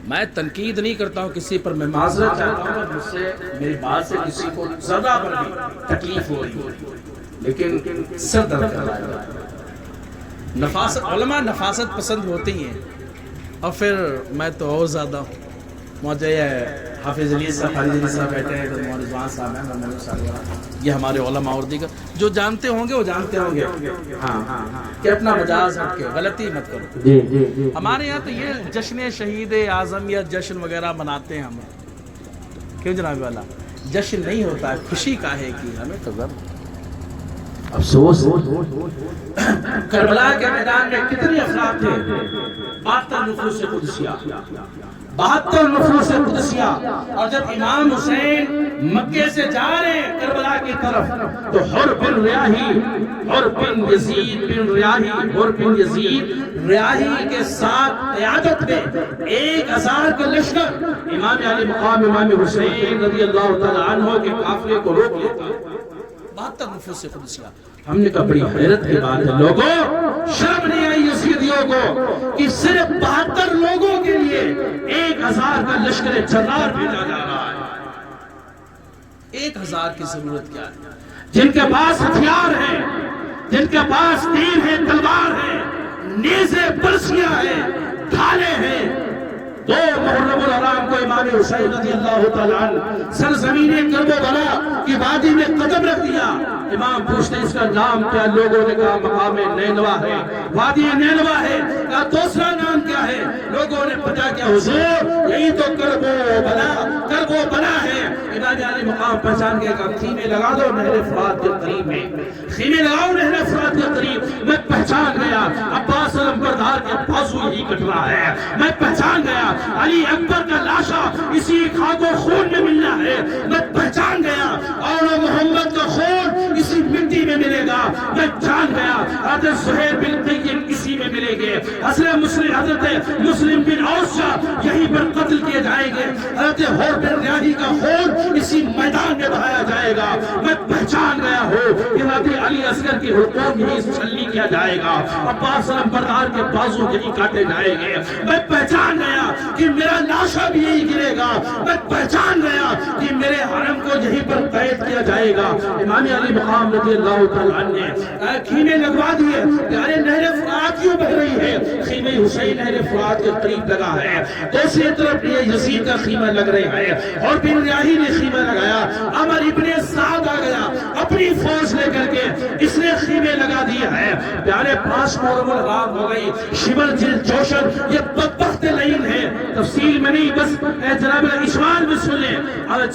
میں تنقید نہیں کرتا ہوں کسی پر، میں معذرت چاہتا ہوں مجھ سے میری بات سے کسی کو ذرا پر بھی تکلیف ہو رہی ہے، لیکن سر درد کر رہا ہے۔ نفاست علماء نفاست پسند ہوتی ہیں، اور پھر میں تو اور زیادہ مجھے حافظ علی صاحب، خالد علی صاحب بیٹھے ہیں، رضوان صاحب ہیں، محمد صاحب، یہ ہمارے علماء اور دیگر جو جانتے ہوں گے وہ جانتے ہوں گے ہاں کہ اپنا مجاز ہٹ کے غلطی مت کرو۔ ہمارے یہاں تو یہ جشن شہید اعظم یا جشن وغیرہ مناتے ہیں ہم، کیوں جناب والا؟ جشن نہیں ہوتا ہے، خوشی کاہے کی، ہمیں تو غم افسوس۔ کربلا کے میدان میں کتنے افراد تھے؟ 72 نفوس قدسیہ، 72 نفوس قدسیہ، اور جب امام حسین مکے سے جا رہے ہیں کربلا کی طرف تو حر بن ریاحی، حر بن یزید بن ریاحی، حر بن یزید ریاحی کے ساتھ قیادت میں 1000 کا لشکر امام علی مقام امام حسین رضی اللہ تعالی عنہ کے قافلے کو روک لیتا۔ 72 نفوس قدسیہ۔ ہم نے کہا بڑی حیرت کی بات ہے، لوگوں شرم نہیں آئی یزیدیوں کو کہ صرف 72 لوگوں کے لیے 1000 کا لشکر جرار بھیجا جا رہا ہے۔ 1000 کی ضرورت کیا ہے؟ جن کے پاس ہتھیار ہیں، جن کے پاس تیر ہے، تلوار ہے، نیزے برسیاں ہیں، ڈھالے ہیں۔ 2 محرم الحرام کو امام حسین رضی اللہ تعالیٰ عنہ سرزمین کرب و بلا کی وادی میں قدم رکھ دیا۔ امام پوچھتے اس کا نام کیا؟ لوگوں نے کہا مقام نینوا ہے، وادی نینوا ہے۔ کہا دوسرا نام کیا ہے؟ لوگوں نے پتا کیا حضور یہی تو کرب و بلا ہے۔ امام علی مقام پہچان کے کہا خیمے لگا دو نہر فرات کے قریب میں، خیمے لگاؤ نہر فرات کے قریب۔ میں پہچان گیا عباس علمبردار کے بازو یہی کٹ رہا ہے، میں پہچان گیا علی اکبر کا لاشا اسی خاک و خون میں ملنا ہے، میں پہچان گیا اور محمد کا خون اسی مٹی میں ملے گا، میں جان گیا حضرت زہیر بن قیم اسی میں ملیں گے، حضرت مسلم بن عوف یہیں پر قتل کیے جائیں گے، حضرت حر بن ریاحی کا خون اسی میدان میں بہایا جائے گا۔ میں پہچان گیا ہوں کہ حضرت علی اصغر کی حلقوم یہیں چھلنی کیا جائے گا، عباس علمبردار کے بازو یہیں کاٹے جائیں گے۔ میں پہچان گیا کہ میرا لاشا بھی یہی گرے گا، میں پہچان گیا کہ میرے حرم کو یہیں پر قید کیا جائے گا۔ امام علی مقام رضی اللہ تعالیٰ عنہ نے خیمے لگوا دیے کہ ارے نہر فرات کیوں بہ رہی ہے؟ خیمہ حسین نہر فرات کے قریب لگا ہے، دوسری طرف یہ یزید کا خیمہ لگ رہا ہے، اور بن ریاحی نے خیمہ لگایا۔ عمر ابن سعد آ گیا اپنی فوج لے کر کے، اس نے خیمے لگا دیا ہے۔ پیارے 5 محرم الحرام ہو گئی، شمر جل جوشن یہ بدبخت لعین ہے، تفصیل میں نہیں بس جناب اشمال میں سن لیں۔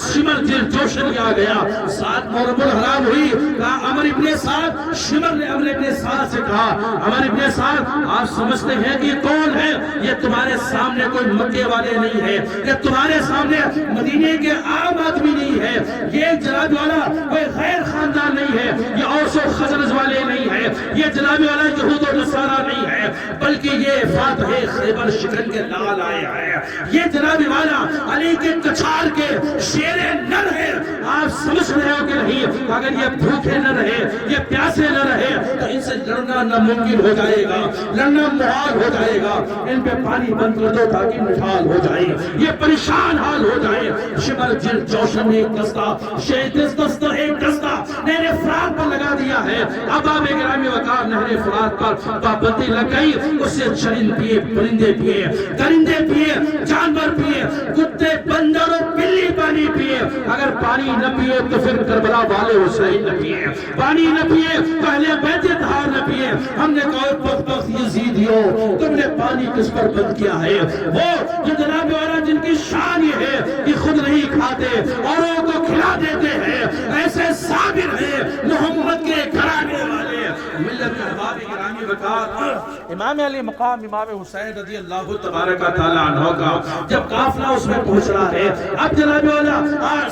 شمر جل جوشن آ گیا، 7 محرم الحرام ہوئی، کہا عمر ابن سعد، شمر نے عمر ابن سعد سے کہا عمر ابن سعد آپ سمجھتے ہیں کہ یہ کون ہے؟ یہ تمہارے سامنے کوئی مکے والے نہیں ہے، یہ تمہارے سامنے مدینے کے عام آدمی نہیں ہے، یہ جناب والا کوئی غیر خاندان نہیں ہے، یہ اوس و خزرج والے نہیں ہے، یہ جناب والا یہود و نصارہ نہیں ہے، بلکہ یہ فاتح خیبر شکن کے لال آئے ہیں، یہ جناب والا علی کے کچھار کے شیر نر ہے۔ آپ سمجھ رہے ہو کہ نہیں؟ اگر یہ بھوکے نہ رہے، یہ پیاسے نہ رہے تو ان سے لڑنا ناممکن ہو جائے گا، لڑنا محال ہو جائے گا۔ ان پہ پانی بند کر دو تاکہ نٹھال ہو جائے، یہ پریشان حال ہو جائے۔ شمر جل جوشن نے ایک دستہ، شہید دستہ ایک دستہ نہر فرات پر لگا دیا ہے۔ احباب گرامی وقار نہر فرات پر پابندی لگ گئی، اس سے چرند پیے، پرندے پیے، درندے پیے، جانور پیے، کتے بندر اور بلی پانی پیے۔ اگر پانی نہ پیے تو پھر کربلا والے حسین نہ پیے، پانی نہ پیے تو اہل بیت طاہر نہ پیے۔ ہم نے کہا بدبخت یزیدیوں تم نے پانی کس پر بند کیا ہے؟ وہ جو جناب والا جن کی شان یہ ہے کہ خود نہیں کھاتے اوروں کو کھلا دیتے ہیں، ایسے صابر ہیں محمد کے گھرانے والے ملت احباب گرامی وقار۔ امام علی مقام امام حسین رضی اللہ تبارک تعالیٰ عنہ کا جب قافلہ اس میں پہنچ رہا ہے، اب جناب والا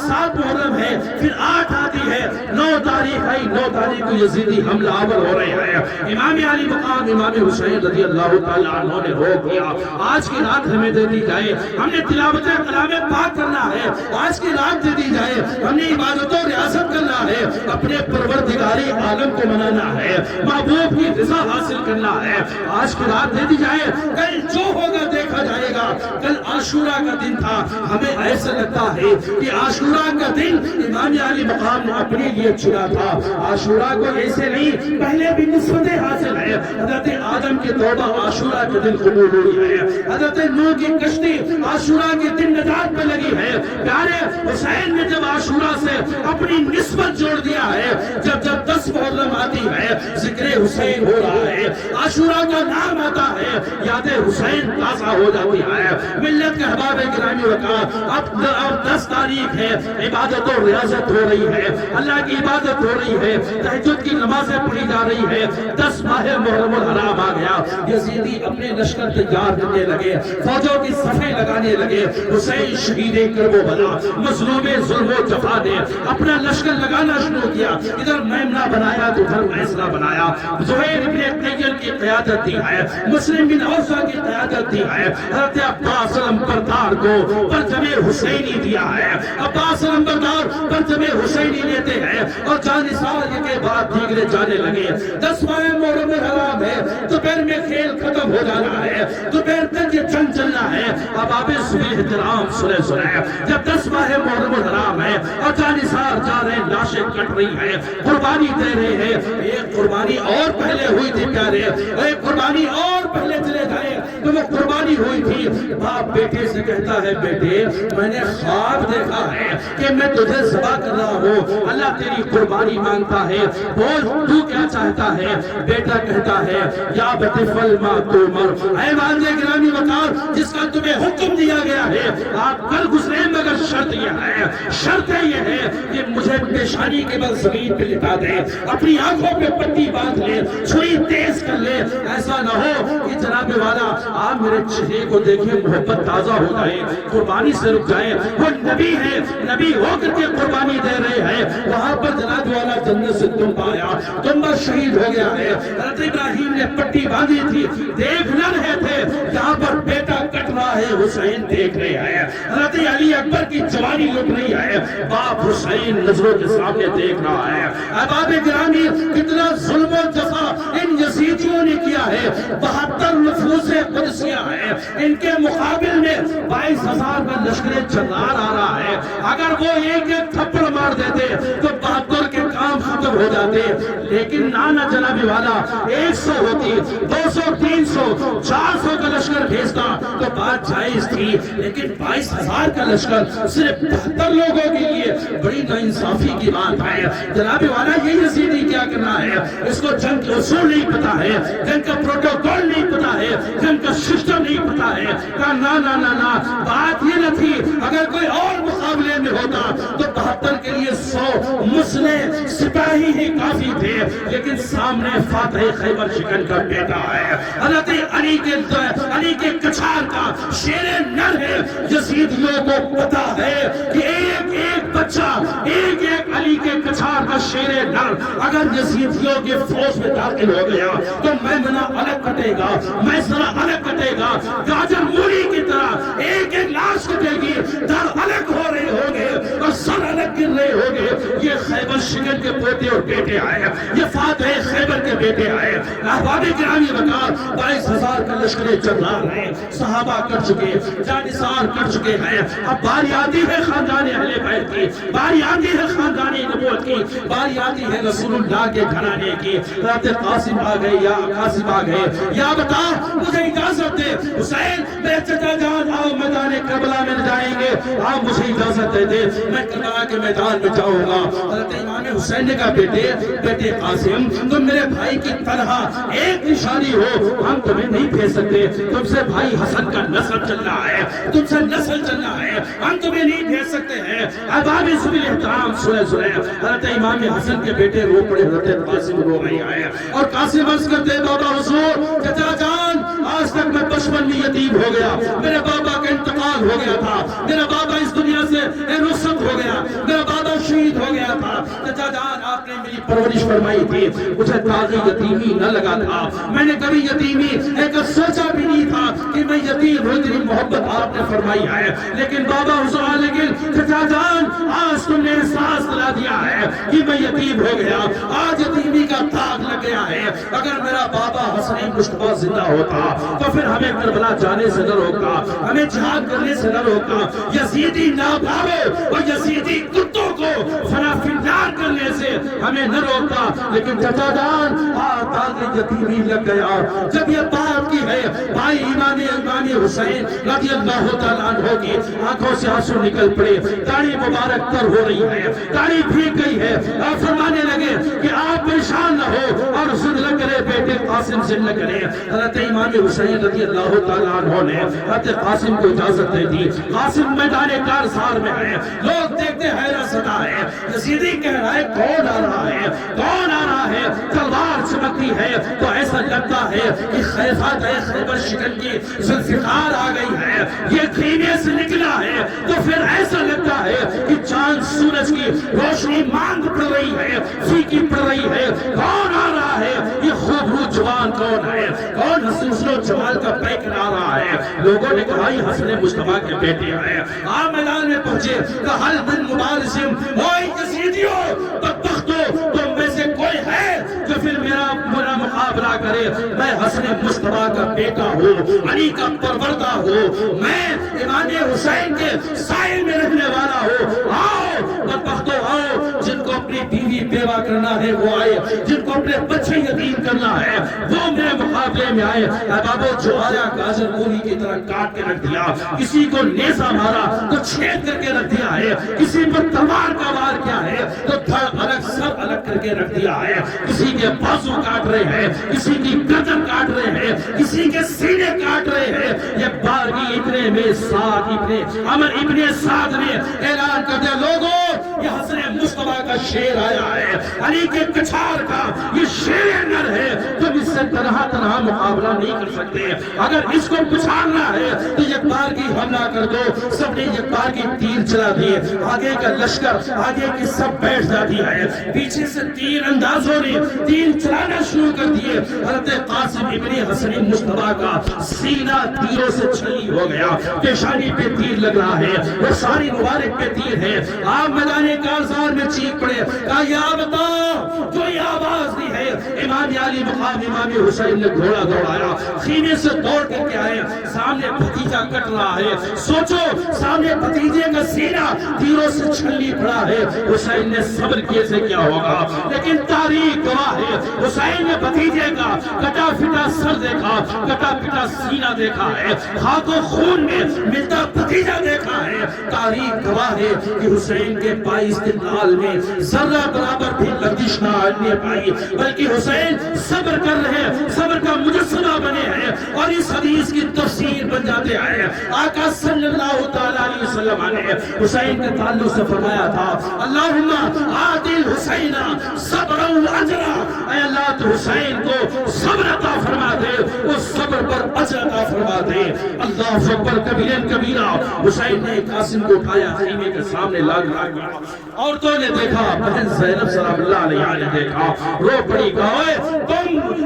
7 محرم ہے، پھر 8 آتی آتی ہے 9 تاریخ ہے، 9 تاریخ کو یزیدی حملہ آور ہو رہے ہیں، امام علی مقام امام حسین رضی اللہ تعالیٰ عنہ نے روک دیا، آج کی رات ہمیں دے دی جائے، ہم نے تلاوت کلام پاک کرنا ہے، آج کی رات دے دی جائے، ہم نے عبادت و ریاضت کرنا ہے، اپنے پروردگاری عالم کو منانا ہے، محبوب کی رضا حاصل کرنا ہے، آج کی رات دے دی جائے، کل جو ہوگا دیکھا جائے گا۔ کل عاشورہ کا دن تھا، ہمیں ایسا لگتا ہے کہ عاشورہ کا دن امام علی مقام نے اپنے لیے چنا تھا، عاشورہ کو ایسے نہیں، پہلے بھی نسبتیں حاصل ہے، حضرت آدم کی توبہ عاشورہ کے دن قبول ہوئی ہے، حضرت نوح کی کشتی عاشورہ کے دن نجات پہ لگی ہے، پیارے حسین نے جب عاشورہ سے اپنی نسبت جوڑ دیا ہے، جب 10 محرم آتی ہے ذکر حسین ہو رہا ہے، عاشورہ کا نام آتا ہے، یاد حسین تازہ ہو جاتی ہے، ملت کے احباب گرامی وقار اب 10 تاریخ ہے، عبادت و ریاضت ہو رہی ہے، اللہ کی عبادت ہو رہی ہے، تہجد کی نمازیں پڑھی جا رہی ہے، 10 ماہ محرم الحرام آ گیا، یزیدی اپنے لشکر تیار کرنے لگے، فوجوں کی صفیں لگانے لگے، حسین شہید کرب و بلا مظلوم ظلم و جفا نے اپنا لشکر لگانا شروع کیا، ادھر میمنہ بنایا تو ادھر میسرہ بنایا، زہیر بن قیل کی قیادت دی ہے، مسلم بن اوسا کی قیادت دی ہے، حضرت عباس علمبردار کو پرچم حسینی دیا ہے، عباس علمبردار پرچم حسینی لیتے ہیں اور جانثار کے بعد دیگرے جانے لگے، 10 ماہ محرم الحرام ہے، دوپہر میں کھیل ختم ہو جانا ہے، دوپہر تک یہ جنگ چلنا ہے، اب آپ صبح احترام سنے جب 10 ماہ محرم الحرام ہے اور جانثار جا رہے ہیں، لاشیں کٹ رہی ہیں، قربانی دے رہے ہیں، ایک قربانی اور پہلے ہوئی تھی پیارے، ایک قربانی اور پہلے چلے جائے تو وہ قربانی ہوئی تھی، باپ بیٹے سے کہتا ہے بیٹے میں نے خواب دیکھا ہے کہ میں تجھے ذبح کر رہا ہوں، اللہ تیری قربانی مانگتا ہے، بول تو کیا چاہتا ہے؟ بیٹا کہتا ہے یا بتفل ما تمر، اے والد گرامی وقار جس کا تمہیں حکم دیا گیا ہے آپ کل گزرے، مگر شرط یہ ہے کہ مجھے پیشانی کے بل زمین پہ لٹا دے، اپنی آنکھوں پہ پٹی باندھ لے، چھری تیز کر لے، ایسا نہ ہو کہ جناب والا آپ میرے چہرے کو دیکھیں محبت تازہ ہو جائے، قربانی سے رک جائے، وہ نبی ہے، نبی ہو کر کے قربانی دے رہے ہیں، وہاں پر جناب والا جنت سے تم آیا، تم شہید ہو گیا ہے، حضرت ابراہیم نے پٹی باندھی تھی، دیکھ نہ رہے تھے، جہاں پر بیٹا کٹ رہا ہے حسین دیکھ رہے ہیں، حضرت علی اکبر کی جوانی لٹ رہی ہے، باپ حسین نظروں کے سامنے دیکھ رہا ہے، احباب گرامی کتنا ظلم و جفا ان یزیدیوں نے کیا ہے، 72 نفوس قدسیاں ہیں، ان کے مقابل میں 22,000 کا لشکر جرار آ رہا ہے، اگر وہ ایک تھپڑ مار دیتے تو 72 کے کام ختم ہو جاتے، لیکن نانا جنابی والا 100 ہوتی، 200 300 400 کا لشکر بھیجتا تو بات جائز تھی، لیکن 22,000 کا لشکر صرف 72 لوگوں کے لیے بڑی ناانصافی کی بات ہے، جنابی والا یہ یزیدی کیا کرنا ہے، اس کو جنگ کے اصول نہیں پتا ہے، جنگ کا پروٹوکول نہیں پتا ہے، جنگ کا سسٹم نہیں پتا ہے، کہا نا نا نا نا بات یہ نہ تھی، اگر کوئی اور مقابلے میں ہوتا تو 72 کے لیے 100 مسلح سپاہی ہی کافی تھے، لیکن سامنے فاتح خیبر شکن کا بیٹا ہے، حضرت علی کے کچھار کا شیر نر ہے، یزیدیوں کو پتا ہے کہ ایک ایک بچہ ایک ایک علی کے کچھار کا شیر نر اگر یزیدیوں کے فوج میں داخل ہو گیا تو میمنہ الگ کٹے گا، میسرہ الگ کٹے گا، گاجر مولی کی طرح ایک ایک لاش کٹے گی، در الگ ہو رہے ہوں گے اور سر الگ گر رہے ہوں گے، یہ خیبر شکن کے پوتے اور بیٹے آئے، یہ فاتح خیبر کے بیٹے آئے، احباب گرامی وقار 22,000 کا لشکر جرار ہے، صحابہ کر چکے، جانثار کر چکے ہیں، اب باری آتی ہے خاندان اہل بیت کی، باری آتی ہے خاندان نبوت کی، باری آتی ہے رسول اللہ کے گھرانے کی، حضرت قاسم آ گئے یا قاسم آ گئے، یا بتا مجھے اجازت دے حسین میرے چچا جان آؤ میدان کربلا میں جائیں گے، آپ مجھے اجازت دے دے میں کربلا کے میدان میں جاؤں گا، حضرت امام حسین نے کہا بیٹے قاسم تم میرے بھائی کی طرح ایک نشانی ہو، ہم تمہیں نہیں بھیج سکتے، تم سے بھائی حسن کا نسل چل رہا ہے، تم سے نسل چل رہا ہے، ہم تمہیں نہیں بھیج سکتے ہیں، احباب سبیل احترام سنے حضرت امام حسن کے بیٹے رو پڑے، حضرت قاسم رو رہے آئے اور قاسم عرض کرتے بابا حضور چچا جان آج تک میں بچپن میں یتیم ہو گیا، میرے بابا کا انتقال انتقال ہو گیا تھا، میرا بابا اس دنیا سے رخصت ہو گیا، میرا بابا شہید ہو گیا تھا، چچا جان آپ نے میری پرورش فرمائی تھی، مجھے تازی یتیمی نہ لگا تھا، میں نے کبھی یتیمی ایک سوچا بھی نہیں تھا کہ میں یتیم ہوں، اتنی محبت آپ نے فرمائی ہے، لیکن بابا حسین، لیکن چچا جان آج تم نے احساس دلا دیا ہے کہ میں یتیم ہو گیا، آج یتیمی کا داغ لگ گیا ہے، اگر میرا بابا حسین مصطفیٰ زندہ ہوتا تو پھر ہمیں کربلا جانے سے نہ روکا، ہمیں جہاد کرنے سے نہ روکا، یزیدی نابھاروں اور یزیدی کتوں کو فنا فنار کرنے سے ہمیں نہ روکا، لیکن چچا جان داغ یتیمی لگ گیا۔ جب یہ بات کی ہے بھائی امام حسین رضی اللہ تعالیٰ عنہ کی آنکھوں سے آنسو نکل پڑے، داڑھی مبارک تر ہو رہی ہے، داڑھی بھیگ گئی ہے، اور فرمانے لگے کہ آپ پریشان نہ ہو اور ضد نہ کرے بیٹے قاسم سے نہ کرے۔ حضرت امام حسین رضی اللہ تعالیٰ عنہ نے حضرت قاسم کو اجازت دے دی، قاسم میدان کارزار میں ہے، لوگ دیکھتے حیرت زدہ ہے، یزیدی کہہ رہا ہے کون آ رہا ہے، کون آ رہا ہے، تلوار چمکتی ہے تو ایسا لگتا ہے کہ خیبر شکن کی ذوالفقار آ گئی ہے، یہ خیمے سے نکلا ہے تو پھر ایسا لگتا ہے کہ چاند سورج کی روشنی مانگ پڑ رہی ہے، پھیکی پڑ رہی ہے، کون آ رہا ہے، یہ خوبرو جوان کون ہے، کون حسن و جمال کا پیکر آ رہا ہے۔ لوگوں نے کہا یہ حسن مصطفیٰ کے بیٹے ہیں، آپ میدان میں پہنچے کہ حل من مبارزم، اوہ یزیدیو بدبختو، تم میں سے کوئی ہے جو پھر میرا مقابلہ کرے، میں حسن مصطفیٰ کا بیٹا ہوں، علی کا پروردہ ہوں، میں امام حسین کے سائے میں رہنے والا ہوں، آؤ بدبختو آؤ، جن کو اپنی بیوی بیوہ کرنا ہے وہ آئے، جن کو اپنے بچے یتیم کرنا ہے وہ میرے مقابلے میں آئے۔ بابو جو آیا گاجر مولی کی طرح کاٹ کے رکھ دیا، کسی کو نیزہ مارا تو چھید کر کے رکھ دیا ہے، کسی پر تلوار کا وار کیا ہے تو دھڑ الگ سب الگ کر کے رکھ دیا ہے، کسی کے بازو کاٹ رہے ہیں، کسی کی گردن کاٹ رہے ہیں، کسی کے سینے کاٹ رہے ہیں۔ یہ بارگی ابن میں سعد عمر ابن سعد نے اعلان کر دیا، لوگوں یہ حسن مصطفیٰ کا شیر آیا ہے، علی کے کچھار کا یہ شیر نر ہے، تم اس سے تنہا مقابلہ نہیں کر سکتے، اگر اس کو پچھاڑنا ہے تو یک بار کی حملہ کر دو۔ سب نے یک بار کی تیر چلا دیے، آگے کا لشکر آگے کی سب بیٹھ جاتی ہے، پیچھے سے تیر اندازوں نے تیر چلانا شروع کر دیے۔ حضرت قاسم ابن حسن مصطفیٰ کا سینہ تیروں سے چھلی ہو گیا، پیشانی پہ تیر لگ رہا ہے، وہ ساری مبارک پہ تیر ہے۔ آپ میدان کارزار میں چیخ پڑے، کہا یا بتاؤ جو یہ آواز دی ہے۔ امام علی مقام امام حسین نے گھوڑا دوڑایا، خیمے سے دوڑ کر کے آئے، سامنے بھتیجا کٹ رہا ہے، سوچو سامنے بھتیجے کا سینہ تیروں سے چھلی پڑا ہے، حسین نے صبر کیے سے کیا ہوگا، لیکن تاریخ گواہ ہے حسین نے بھتیجے کا کٹا پھٹا سر دیکھا، کٹا پھٹا سینہ دیکھا ہے، خاک و خون میں ملتا بھتیجا دیکھا ہے۔ تاریخ گواہ ہے کہ حسین کے پائی استدلال میں ذرہ برابر بھی لغزش نہ آنے پائی، بلکہ حسین صبر کر رہے ہیں، صبر کا مجسمہ بنے ہیں اور اس حدیث کی تفسیر بن جاتے ہیں۔ آقا صلی اللہ تعالیٰ علیہ وسلم نے حسین کے تعلق سے فرمایا تھا، اللہم آتی الحسین صبر و اجرا، اے اللہ تو حسین کو صبر عطا فرما دے، اس صبر پر اجر عطا فرما دے۔ اللہ اکبر کبیرن کبیرہ۔ حسین نے قاسم کو اٹھایا، خیمے کے سامنے لاگ لیا، عورتوں نے دیکھا، بہن زینب سلام اللہ علیہ نے دیکھا، رو پڑی، کہا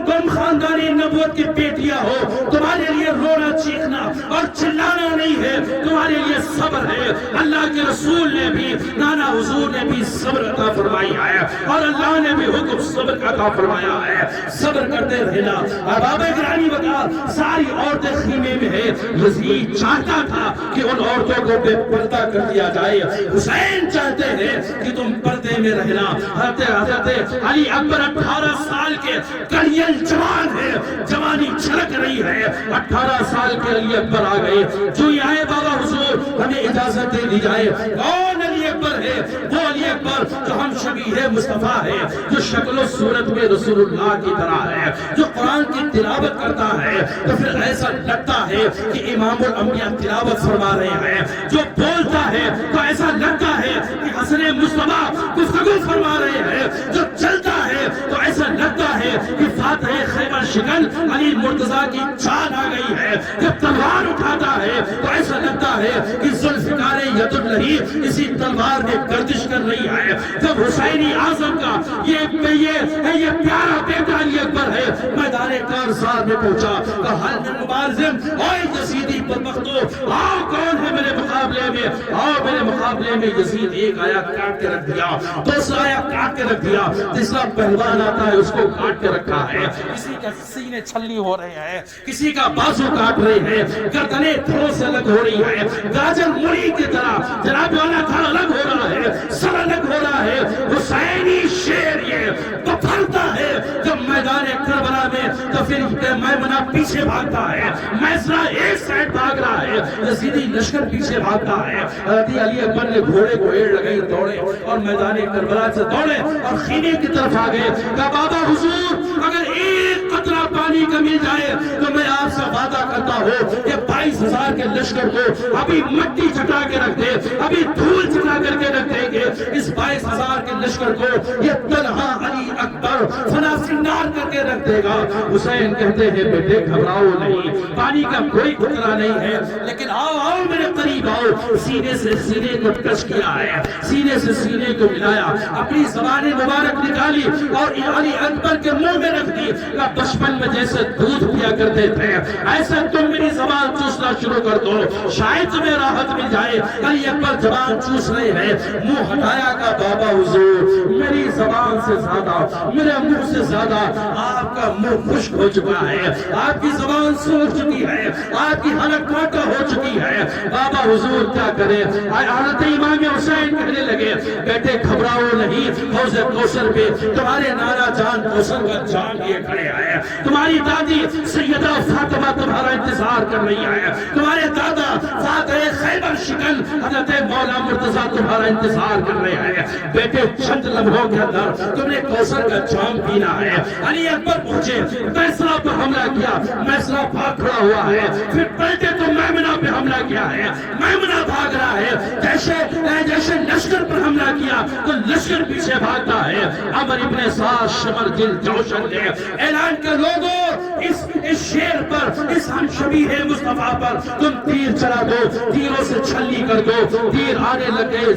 تم خاندانی نبوت کی بیٹیاں ہو، تمہارے لیے رونا چیخنا اور چلانا نہیں ہے، تمہارے لیے صبر ہے۔ اللہ کے رسول نے بھی، نانا حضور نے بھی صبر عطا فرمائی ہے، اور اللہ نے بھی حکم صبر کا عطا فرمایا ہے، صبر کرتے رہنا۔ بابا گرامی بتا، ساری عورتیں خیمے میں ہے، یزید چاہتا تھا کہ ان عورتوں کو بے پردہ کر دیا جائے، حسین چاہتے ہیں کہ تم پردے میں رہنا۔ حضرت علی اکبر 18 سال کے کلیل جوان ہے، جوانی چھلک رہی ہے، 18 سال کے علی اکبر آ گئے، جو یہ آئے بابا حضور ہمیں اجازت دے دی جائے۔ کون علی اکبر ہے؟ وہ علی اکبر جو ہم شبیہ مصطفیٰ ہے، جو شکل و صورت میں رسول اللہ کی طرح ہے، جو قرآن کی تلاوت کرتا ہے تو پھر ایسا لگتا ہے کہ امام الانبیاء تلاوت فرما رہے ہیں، جو بولتا ہے تو ایسا لگتا ہے کہ حسن مصطفیٰ گفتگو فرما رہے ہیں، جو چلتا ہے تو ایسا لگتا ہے کہ فاتح خیبر شکن علی مرتضیٰ کی جان آ گئی ہے، جب تلوار اٹھاتا ہے تو ایسا لگتا ہے کہ ذوالفقار ید اللہی اسی تلوار میں گردش کر رہی ہے. جب حسینی اعظم کا یہ پیارا بیٹا علی اکبر ہے میدان کارزار میں پہنچا کہ حل من مبارزم، اوے یزیدی بدبختو، آؤ کون ہے میرے مقابلے میں، آؤ میرے مقابلے میں. یزید ایک آیا کاٹ کے رکھ دیا، دوسرا آیا کاٹ کے رکھ دیا، تیسرا پہلوان آتا ہے اس کو کاٹ کے رکھا ہے. کسی کا سینے چھلنی ہو رہے ہیں، کسی کا بازو کاٹ رہے ہیں، گردنیں تھوڑوں سے الگ ہو رہی ہے، گاجر مولی کی طرح جناب والا تھا الگ ہو رہا ہے، سر الگ ہو رہا ہے. حسینی شیر یہ پھلتا ہے جب میدان کربلا میں، تو پھر میمنہ پیچھے بھاگتا ہے، میسرہ ایک سائڈ بھاگ رہا ہے، یزیدی لشکر پیچھے بھاگتا ہے. حضرت علی اکبر نے گھوڑے کو ایڑ لگائی، دوڑے اور میدان کربلا سے دوڑے اور خیمے کی طرف آ گئے. کہا بابا حضور اگر ایک قطرہ پانی کا مل جائے تو میں آپ سے وعدہ کرتا ہوں کہ 22,000 کے لشکر کو ابھی مٹی چٹا کے رکھ دے، ابھی دھول چٹا کر کے رکھ دیں گے. اس 22,000 کے لشکر کو یہ تنہا علی اکبر فنا سنار کر کے رکھ دے گا. حسین کہتے ہیں بیٹے گھبراؤ نہیں، پانی کا کوئی خطرہ نہیں ہے، لیکن آؤ آؤ میرے قریب آؤ. سینے سے سینے کو ٹچ کیا ہے، سینے سے سینے کو ملایا، اپنی زبان مبارک نکالی اور علی اکبر کے منہ میں رکھ دی. کہ بچپن میں جیسے دودھ پیا کرتے تھے ایسے تم میری زبان چوسنا شروع کر دو، شاید تمہیں راحت مل جائے. علی اکبر زبان چوس رہے ہیں، منہ ہٹایا کا بابا حضور میری زبان سے زیادہ، میرے منہ سے زیادہ آپ کا منہ خشک ہو چکا ہے، آپ کی زبان سوکھ چکی ہے، آپ کی حلق کانٹا ہو چکی ہے. بابا حضور کیا کرے؟ حضرت امام حسین کہنے لگے بیٹے گھبراؤ نہیں، حوض کوثر پہ تمہارے نانا جان کوثر کا جان لیے کھڑے آئے، تمہاری دادی سیدہ فاطمہ تمہارا انتظار کر رہی ہے، تمہارے دادا فاتح خیبر شکن حضرت مولا مرتضیٰ تمہارا انتظار کر رہے ہیں. بیٹے چند لمحوں کے اندر تم نے کوثر کا جام پینا ہے. علی اکبر پہنچے، میسرہ پر حملہ کیا، میسرہ بھاگ کھڑا ہوا ہے. پھر پلٹے تو میمنہ پہ حملہ کیا ہے، میمنہ بھاگ رہا ہے. جیسے لشکر پر حملہ کیا تو لشکر پیچھے بھاگتا ہے. عمر ابن سعد شمر دل جوشن نے اعلان کیا لوگوں اس شیر پر، اس ہم شبیہ مصطفیٰ پر تم تیر چلا دو، تیروں سے چھلی کر دو. تیر آنے لگے،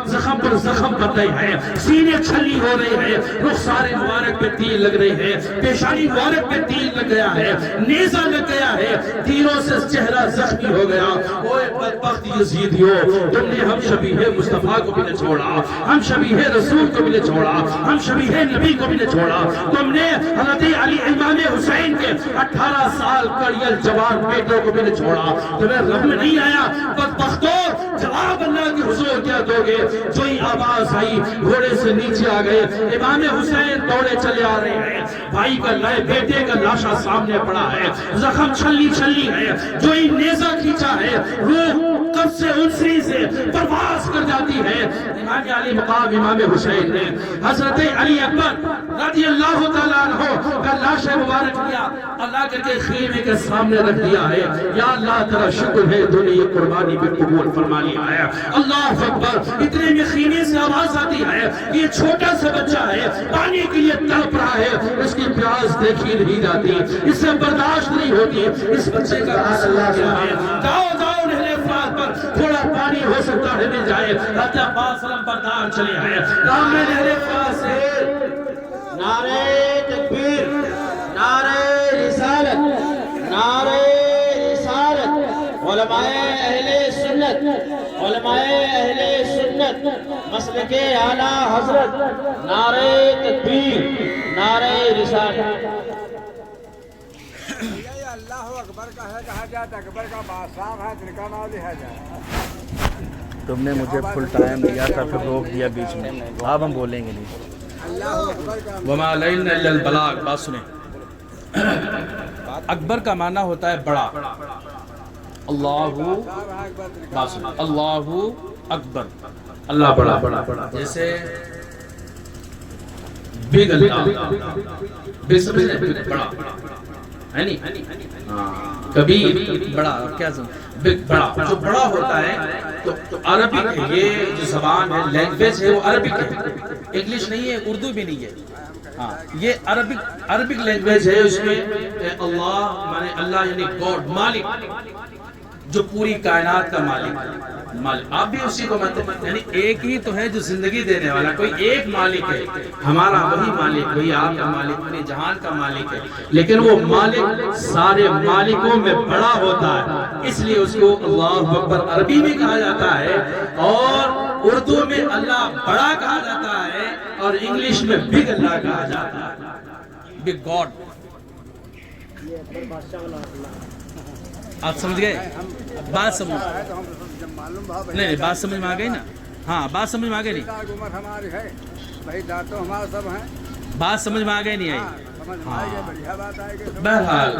زخم پر زخم بن رہے ہیں، سینے چھلی ہو رہے ہیں، رخسار مبارک پہ تیر لگ رہے ہیں، پیشانی مبارک پہ تیر لگ گیا ہے، نیزہ لگ گیا ہے، تیروں سے چہرہ زخمی ہو گیا. اوے بدبخت یزیدیو، تم نے ہم شبیہ مصطفیٰ کو بھی نہ چھوڑا، ہم شبیہ رسول کو بھی نہ چھوڑا، ہم شبیہ نبی کو بھی نہ چھوڑا. تم نے حضرت علی امام حسین کے 18 سال کڑیل جوان بیٹوں کو بھی نہ چھوڑا. تمہیں رحم نہیں آیا؟ بدبختو، جواب اللہ کے حضور کیا دو گے؟ جو ہی آواز آئی گھوڑے سے نیچے آ گئے. امام حسین دوڑے چلے آ رہے ہیں، بھائی کا لائے بیٹے کا لاشا سامنے پڑا ہے، زخم چھلی ہے. جو ہی نیزہ کھینچا ہے روح قبض سے انسری سے پرواز کر جاتی ہے. امام علی مقام امام حسین نے حضرت علی اکبر رضی اللہ تعالیٰ عنہ کا لاشا مبارک لیا، اللہ کے خیمے کے سامنے رکھ دیا ہے. یا اللہ تیرا شکر ہے تو نے یہ قربانی بھی قبول فرما لیا ہے. اللہ اکبر. اتنے میں خیمے سے آواز آتی ہے، یہ چھوٹا سا بچہ ہے، پانی کے لیے تڑپ رہا ہے، اس کی پیاس دیکھی نہیں جاتی، اس سے برداشت نہیں ہوتی. اس بچے کا اللہ کیا ہے؟ جاؤ نہر فرات پر تھوڑا پانی ہو سکتا ہے مل جائے. حضرت عباس بردار چلے آئے، کام میں نہر فرات سے نعرہ تکبیر، نعرہ رسالت، نعرہ رسالت. علماء اہل سنت، علماء اہل سنت مسلک اعلیٰ حضرت، نعرہ تکبیر، نعرہ رسالت. اللہ اکبر کا ہے کہا جائے، اکبر کا بادشاہ ہے جن کا نام لیا جائے. تم نے مجھے فل ٹائم دیا تھا پھر روک دیا بیچ میں، اب ہم بولیں گے نہیں. وما علینا الا البلاغ. بات سنیں، اکبر کا معنی ہوتا ہے بڑا. اللہ، بات سنیں، اللہ اکبر، اللہ بڑا. جیسے بگ اللہ، بگ سمجھنے بڑا ہے نہیں، کبیر بڑا، کیا بگ بڑا. جو بڑا ہوتا ہے تو عربک ہے، یہ جو زبان ہے لینگویج ہے وہ عربک ہے، انگلش نہیں ہے، اردو بھی نہیں ہے. ہاں یہ عربک لینگویج ہے. اس میں اللہ مانے اللہ یعنی گاڈ، مالک. جو پوری کائنات کا مالک ہے، مالک آپ بھی اسی کو مانتے ہیں، یعنی ایک ہی تو ہے جو زندگی دینے والا، کوئی ایک مالک ہے ہمارا، وہی مالک، وہی آپ کا مالک، وہی جہان کا مالک ہے، لیکن وہ مالک سارے مالکوں میں بڑا ہوتا ہے، اس لیے اس کو اللہ اکبر عربی میں کہا جاتا ہے، اور اردو میں اللہ بڑا کہا جاتا ہے، اور انگلش میں بگ اللہ کہا جاتا ہے، بگ گاڈ۔ آپ سمجھ گئے بات؟ سمجھ نہیں، بات سمجھ میں آ گئی نا؟ ہاں بات سمجھ میں آ گئی نہیں؟ حکومت ہماری ہے بھائی، دانتوں ہمارا سب ہیں، بات سمجھ میں آ گئی نہیں آئی؟ سمجھ میں آئے گی، بڑھیا بات آئے گی۔ بہرحال